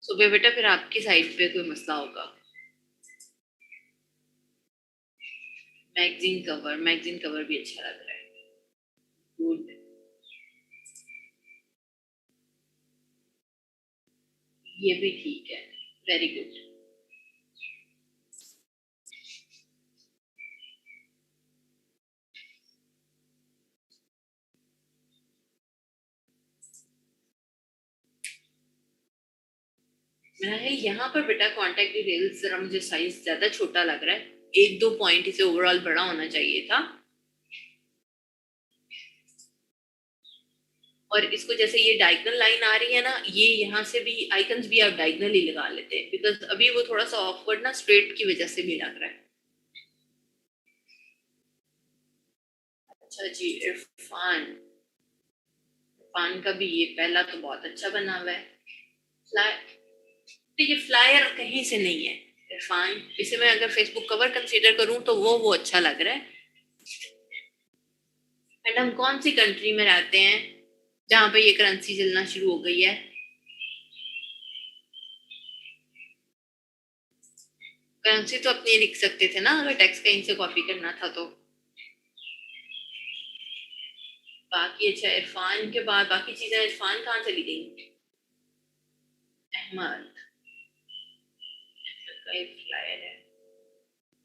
सुबह बेटा फिर आपकी साइड पे कोई मसला होगा। मैगजीन कवर भी अच्छा लग रहा है, गुड। ये भी ठीक है, वेरी गुड। मेरा यहाँ पर बेटा कॉन्टेक्ट डिटेल्स जरा मुझे साइज ज्यादा छोटा लग रहा है, एक दो पॉइंट इसे ओवरऑल बड़ा होना चाहिए था। और इसको जैसे ये डायगोनल लाइन आ रही है ना, ये यहाँ से भी आइकन्स भी आप डायगोनल ही लगा लेते हैं, बिकॉज अभी वो थोड़ा सा ऑकवर्ड ना स्ट्रेट की वजह से भी लग रहा है। अच्छा जी, इरफान, इरफान का भी ये पहला तो बहुत अच्छा बना हुआ है। फ्लायर, तो ये फ्लायर कहीं से नहीं है इरफान, इसे मैं अगर फेसबुक कवर कंसीडर करूं तो वो अच्छा लग रहा है। एंड हम कौन सी कंट्री में रहते हैं जहां पे ये करेंसी चलना शुरू हो गई है? करेंसी तो अपनी लिख सकते थे ना, अगर टैक्स कहीं से कॉपी करना था तो। बाकी अच्छा, इरफान के बाद बाकी चीजें, इरफान कहाँ चली गई? अहमद, अहमद का एक फ्लायर है,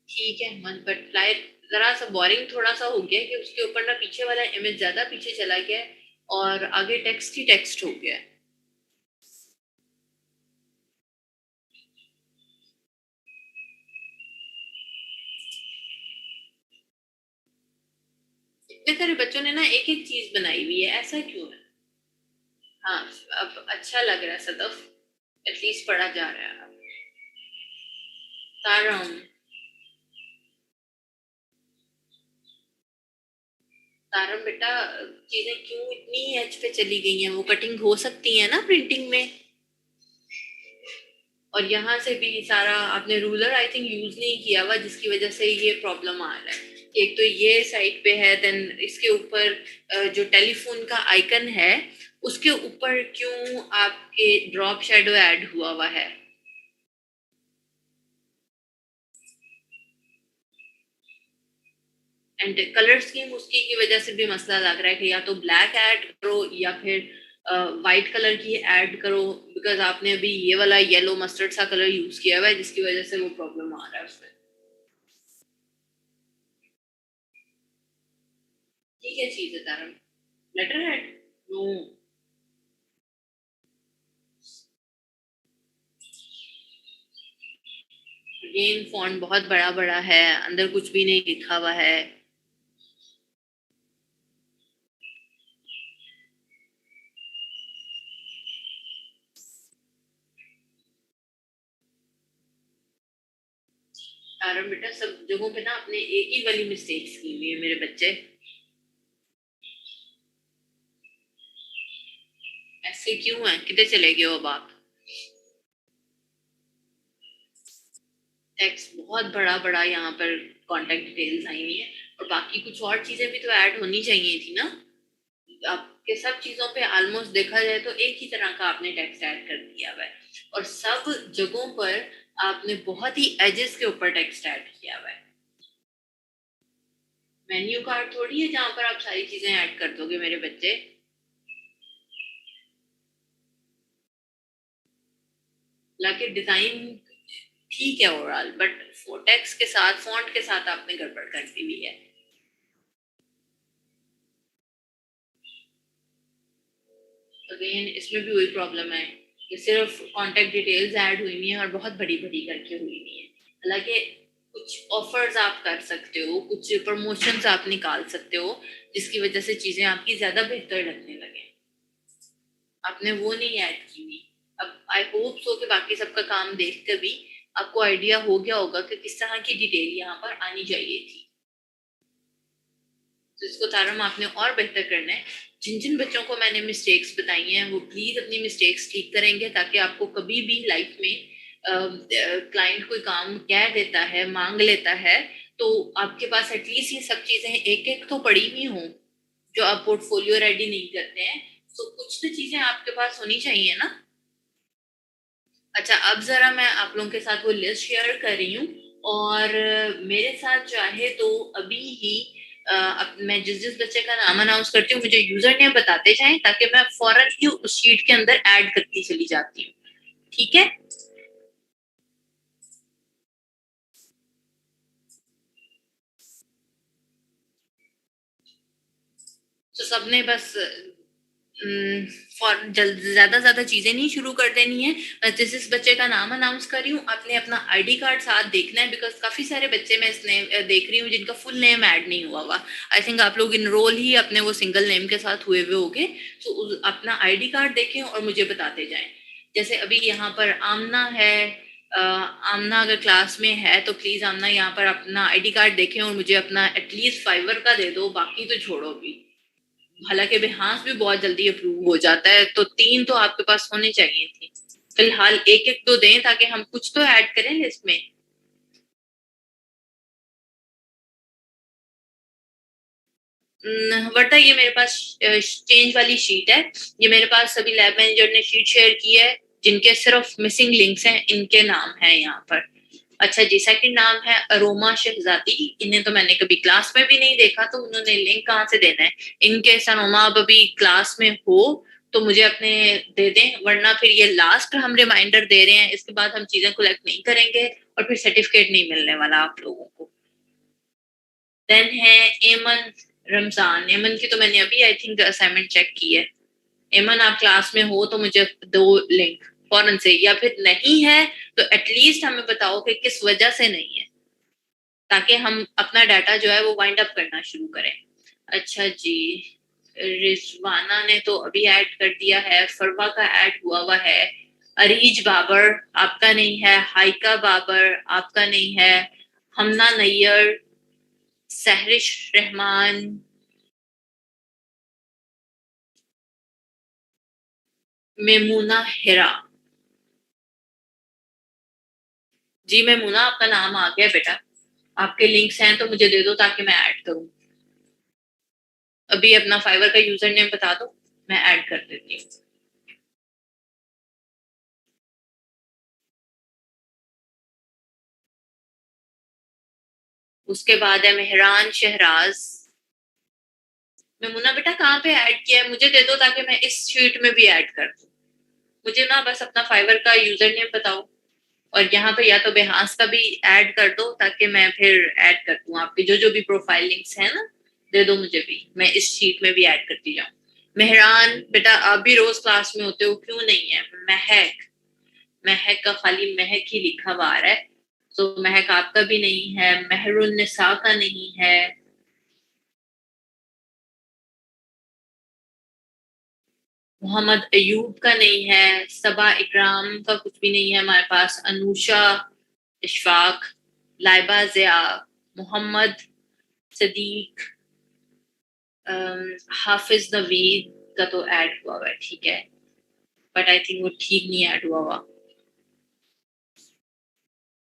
ठीक है अहमद, बट फ्लायर जरा सा बोरिंग थोड़ा सा हो गया कि उसके ऊपर ना पीछे वाला इमेज ज्यादा पीछे चला गया और आगे टेक्स्ट ही टेक्स्ट हो गया। इतने सारे बच्चों ने ना एक एक चीज बनाई हुई है, ऐसा क्यों है? हाँ, अब अच्छा लग रहा है सदफ, एटलीस्ट पढ़ा जा रहा है अब। तारम, तारम बेटा, चीजें क्यों इतनी एज पे चली गई हैं? वो कटिंग हो सकती है ना प्रिंटिंग में। और यहाँ से भी सारा आपने रूलर आई थिंक यूज नहीं किया हुआ, जिसकी वजह से ये प्रॉब्लम आ रहा है। एक तो ये साइड पे है, देन इसके ऊपर जो टेलीफोन का आइकन है उसके ऊपर क्यों आपके ड्रॉप शेडो ऐड हुआ हुआ है? एंड कलर स्कीम उसकी की वजह से भी मसला लग रहा है कि या तो ब्लैक ऐड करो या फिर वाइट कलर की ऐड करो, बिकॉज आपने अभी ये वाला येलो मस्टर्ड सा कलर यूज किया हुआ है, जिसकी वजह से वो प्रॉब्लम आ रहा है उसमें। ठीक है चीज है तारम, letter head, no, again font बहुत बड़ा बड़ा है, अंदर कुछ भी नहीं लिखा हुआ है। तारम बेटा सब जगहों पे ना अपने एक ही वाली मिस्टेक्स की हुई है मेरे बच्चे, ऐसे क्यों है? किधर चले गए हो अब आप? टेक्स्ट बहुत बड़ा बड़ा यहाँ पर कांटेक्ट डिटेल्स आई हुई है, और बाकी कुछ और चीजें भी तो ऐड होनी चाहिए थी ना। आपके सब चीजों पे ऑलमोस्ट देखा जाए तो एक ही तरह का आपने टेक्स्ट ऐड कर दिया हुआ है, और सब जगहों पर आपने बहुत ही एजेस के ऊपर टेक्स्ट ऐड किया हुआ है। मेन्यू कार्ड थोड़ी है जहां पर आप सारी चीजें ऐड कर दोगे मेरे बच्चे। हालांकि डिजाइन ठीक है ओवरऑल, बट टेक्स्ट के साथ फॉन्ट के साथ आपने गड़बड़ कर दी हुई है। अगेन इसमें भी वही प्रॉब्लम है कि सिर्फ कांटेक्ट डिटेल्स ऐड हुई नहीं है और बहुत बड़ी बड़ी करके हुई नहीं है। हालांकि कुछ ऑफर्स आप कर सकते हो, कुछ प्रमोशंस आप निकाल सकते हो, जिसकी वजह से चीजें आपकी ज्यादा बेहतर लगने लगे। आपने वो नहीं ऐड की हुई। अब आई होप सो कि बाकी सबका काम देख कर भी आपको आइडिया हो गया होगा कि किस तरह की डिटेल यहाँ पर आनी चाहिए थी। तो इसको तारम आपने और बेहतर करना है। जिन जिन बच्चों को मैंने मिस्टेक्स बताई हैं वो प्लीज अपनी मिस्टेक्स ठीक करेंगे, ताकि आपको कभी भी लाइफ में क्लाइंट कोई काम कह देता है, मांग लेता है, तो आपके पास एटलीस्ट ये सब चीजें एक एक तो पड़ी हुई हों। जो आप पोर्टफोलियो रेडी नहीं करते हैं तो कुछ तो चीजें आपके पास होनी चाहिए ना। अच्छा, अब जरा मैं आप लोगों के साथ वो लिस्ट शेयर कर रही हूँ, और मेरे साथ चाहे तो अभी ही अब मैं जिस जिस बच्चे का नाम अनाउंस करती हूँ मुझे यूजर नेम बताते जाएं, ताकि मैं फौरन ही उस शीट के अंदर ऐड करती चली जाती हूँ। ठीक है? तो सबने बस ज्यादा चीजें नहीं शुरू कर देनी है। मैं जिस जिस बच्चे का नाम अनाउंस कर रही हूँ आपने अपना आईडी कार्ड साथ देखना है, बिकॉज काफी सारे बच्चे मैं इसने देख रही हूँ जिनका फुल नेम ऐड नहीं हुआ हुआ। आई थिंक आप लोग इनरोल ही अपने वो सिंगल नेम के साथ हुए हुए होंगे। तो अपना आईडी कार्ड देखें और मुझे बताते जाएं। जैसे अभी यहाँ पर आमना है, आमना अगर क्लास में है तो प्लीज आमना यहाँ पर अपना आईडी कार्ड देखें और मुझे अपना एटलीस्ट फाइवर का दे दो, बाकी तो छोड़ो भी। हालांकि बिहास भी बहुत जल्दी अप्रूव हो जाता है, तो 3 तो आपके पास होने चाहिए थी। फिलहाल एक एक तो दें ताकि हम कुछ तो ऐड करें लिस्ट में। वरना ये मेरे पास चेंज वाली शीट है। ये मेरे पास सभी लैब मैनेजर ने शीट शेयर की है, जिनके सिर्फ मिसिंग लिंक्स हैं, इनके नाम है यहाँ पर। अच्छा जी, सेकंड नाम है अरोमा शहजादी। इन्हें तो मैंने कभी क्लास में भी नहीं देखा, तो उन्होंने लिंक कहाँ से देना है? इनके अरोमा अब अभी क्लास में हो तो मुझे अपने दे दें, वरना फिर ये लास्ट हम रिमाइंडर दे रहे हैं, इसके बाद हम चीजें कलेक्ट नहीं करेंगे और फिर सर्टिफिकेट नहीं मिलने वाला आप लोगों को। देन है एमन रमजान। एमन की तो मैंने अभी आई थिंक असाइनमेंट चेक की है। एमन आप क्लास में हो तो मुझे दो लिंक फौरन से, या फिर नहीं है तो एटलीस्ट हमें बताओ कि किस वजह से नहीं है, ताकि हम अपना डाटा जो है वो वाइंड अप करना शुरू करें। अच्छा जी, रिजवाना ने तो अभी ऐड कर दिया है, फरवा का ऐड हुआ हुआ है, अरीज बाबर आपका नहीं है, हाइका बाबर आपका नहीं है, हमना नैयर, सहरिश रहमान, मेमूना हिरा। जी मेमूना, आपका नाम आ गया बेटा। आपके लिंक्स हैं तो मुझे दे दो ताकि मैं ऐड करूं। अभी अपना फाइवर का यूजर नेम बता दो, मैं ऐड कर देती हूँ। उसके बाद है मेहरान शहराज। मेमुना बेटा कहाँ पे ऐड किया है? मुझे दे दो ताकि मैं इस शीट में भी ऐड कर दूं। मुझे ना बस अपना फाइवर का यूजर नेम बताओ, और यहाँ पे या तो बेहास का भी ऐड कर दो ताकि मैं फिर ऐड कर दूं। आपके जो जो भी प्रोफाइल लिंक्स है ना, दे दो मुझे भी, मैं इस शीट में भी ऐड करती जाऊं। मेहरान बेटा आप भी रोज क्लास में होते हो, क्यों नहीं है? महक, महक का खाली महक ही लिखा हुआ आ रहा है, तो महक आपका भी नहीं है। महरुन निसा का नहीं है। मोहम्मद अयूब का नहीं है। सबा इकराम का कुछ भी नहीं है हमारे पास। अनुषा, इशफाक, लाइबा जिया, मोहम्मद सदीक, हाफिज नवीद का तो ऐड हुआ हुआ है, ठीक है, बट आई थिंक वो ठीक नहीं ऐड हुआ हुआ।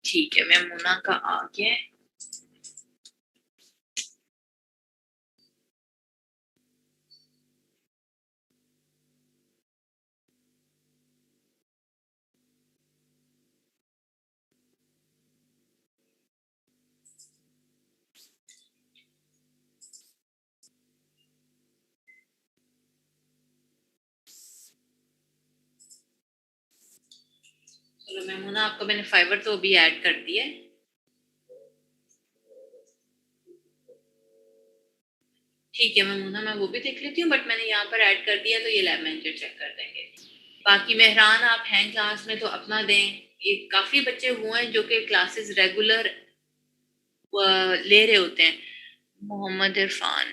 ठीक है, मैं मुना का आ गया। चलो मैं मुना, आपको मैंने फाइवर तो अभी ऐड कर दिया है। ठीक है मैं मुना, मैं वो भी देख लेती हूँ, बट मैंने यहाँ पर ऐड कर दिया तो ये लैब मैनेजर चेक कर देंगे। बाकी मेहरान आप हैं क्लास में तो अपना दें। ये काफी बच्चे हुए हैं जो कि क्लासेस रेगुलर ले रहे होते हैं। मोहम्मद इरफान,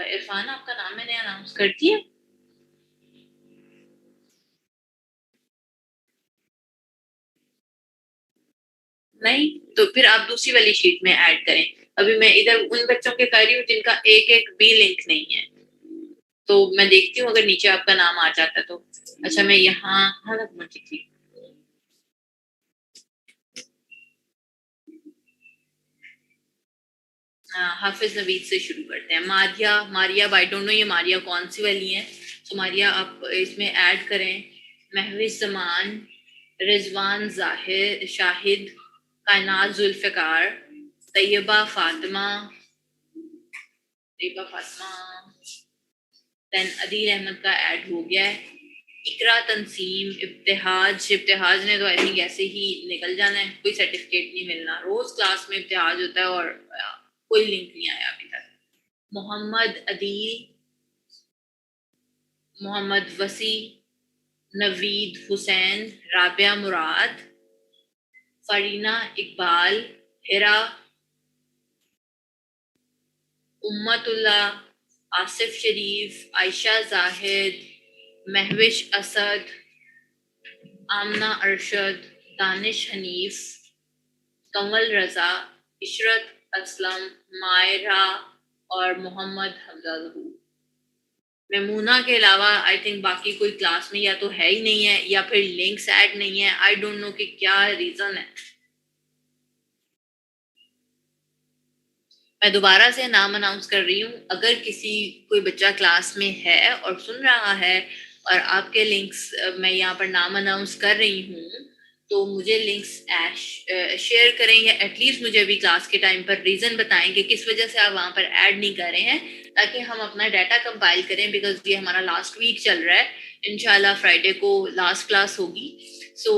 इरफान आपका नाम मैंने अनाउंस कर दिया। नहीं तो फिर आप दूसरी वाली शीट में ऐड करें। अभी मैं इधर उन बच्चों के कर रही हूँ जिनका एक एक भी लिंक नहीं है, तो मैं देखती हूँ अगर नीचे आपका नाम आ जाता है तो। अच्छा मैं यहाँ, हाँ ठीक थी। हाफिज नवीद से शुरू करते हैं। Maria, Maria I don't know ये मारिया कौन सी वाली है। तो मारिया आप इसमें ऐड करें महविश जमान, रिजवान जाहिर शाहिद, कायनात जुल्फ़िकार, तैयबा फातिमा, तैयबा फातिमा, देन अदील अहमद का ऐड हो गया है। इकरा तंसीम, इब्तिहाज, इब्तिहाज ने तो आई थिंक ऐसे ही निकल जाना है, कोई सर्टिफिकेट नहीं मिलना। रोज क्लास में इब्तिहाज होता है और कोई लिंक नहीं आया अभी तक। मोहम्मद अदील, मोहम्मद वसी, नवीद हुसैन, राबिया मुराद, फरीना इकबाल, हिरा, उम्मतुल्ला, आसिफ शरीफ, आयशा जाहिद, महविश असद, आमना अरशद, दानिश हनीफ, कंवल रजा, इशरत असलम, मायरा और मोहम्मद हमजा जहूर। मेमूना के अलावा आई थिंक बाकी कोई क्लास में या तो है ही नहीं है या फिर लिंक्स ऐड नहीं है। आई डोंट नो कि क्या रीजन है। मैं दोबारा से नाम अनाउंस कर रही हूँ, अगर किसी कोई बच्चा क्लास में है और सुन रहा है और आपके लिंक्स मैं यहाँ पर नाम अनाउंस कर रही हूँ, तो मुझे लिंक्स शेयर करें या एटलीस्ट मुझे अभी क्लास के टाइम पर रीजन बताएं कि किस वजह से आप वहां पर ऐड नहीं कर रहे हैं, ताकि हम अपना डाटा कंपाइल करें। बिकॉज ये हमारा लास्ट वीक चल रहा है, इंशाल्लाह फ्राइडे को लास्ट क्लास होगी। सो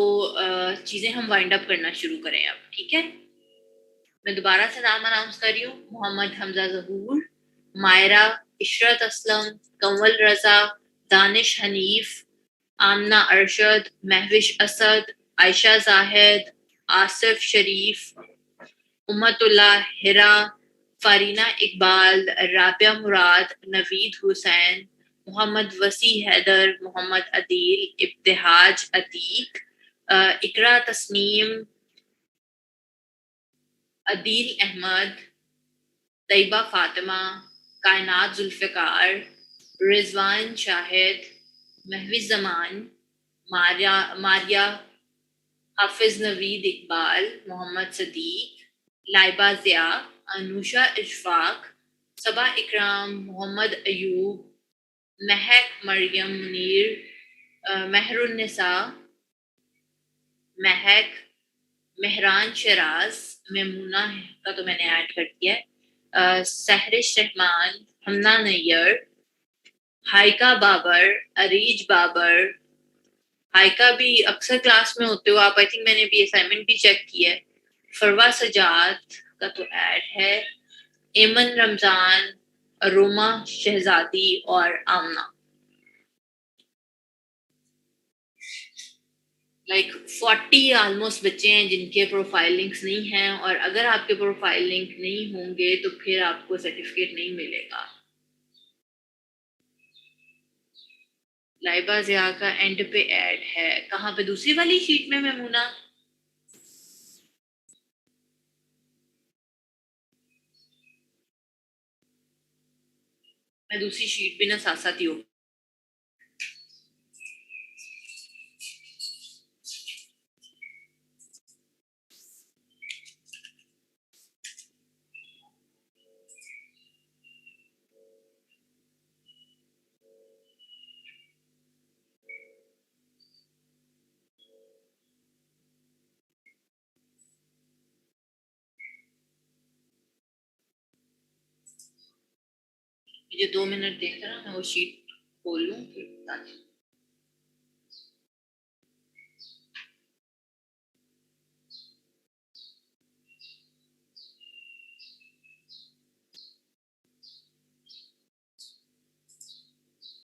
चीजें हम वाइंड अप करना शुरू करें अब, ठीक है। मैं दोबारा से नाम अनाउंस कर रही हूँ। मोहम्मद हमजा जहूर, मायरा, इशरत असलम, कंवल रजा, दानिश हनीफ, आमना अरशद, महविश असद, आयशा जाहिद, आसिफ शरीफ, उम्मतुल्ला, हिरा, फारीना इकबाल, राबिया मुराद, नवीद हुसैन, मोहम्मद वसी हैदर, मोहम्मद अदील, इब्तिहाज अतीक, इकरा तस्नीम, अदील अहमद, तैयबा फातिमा, कायनात जुल्फ़िकार, रिजवान शाहिद, महविश जमान, मारिया मारिया, हाफिज नवीद इकबाल, मोहम्मद सदीक, लाइबा ज़िया, अनुषा इशफाक, सबा इकराम, मोहम्मद अयूब, महक मरियम मुनीर, महरुन्निसा, महक, मेहरान शराज, मेमूना का तो मैंने ऐड कर दिया है, सहरिश रहमान, हमना नैयर, हाइका बाबर, अरीज बाबर। हाइका भी अक्सर क्लास में होते हो आप, आई थिंक मैंने भी असाइनमेंट भी चेक किया है। फरवा सजाद का तो ऐड है, एमन रमजान, अरोमा शहजादी और आमना। लाइक 40 ऑलमोस्ट बच्चे हैं जिनके प्रोफाइल लिंक्स नहीं हैं, और अगर आपके प्रोफाइल लिंक नहीं होंगे तो फिर आपको सर्टिफिकेट नहीं मिलेगा। लाइबा ज़िया का एंड पे ऐड है, कहाँ पे? दूसरी वाली शीट में मेमूना। मैं दूसरी शीट भी ना साथ साथ ही हूँ। मुझे 2 मिनट देकर ना मैं वो शीट खोल लूँ फिर बता दूँ।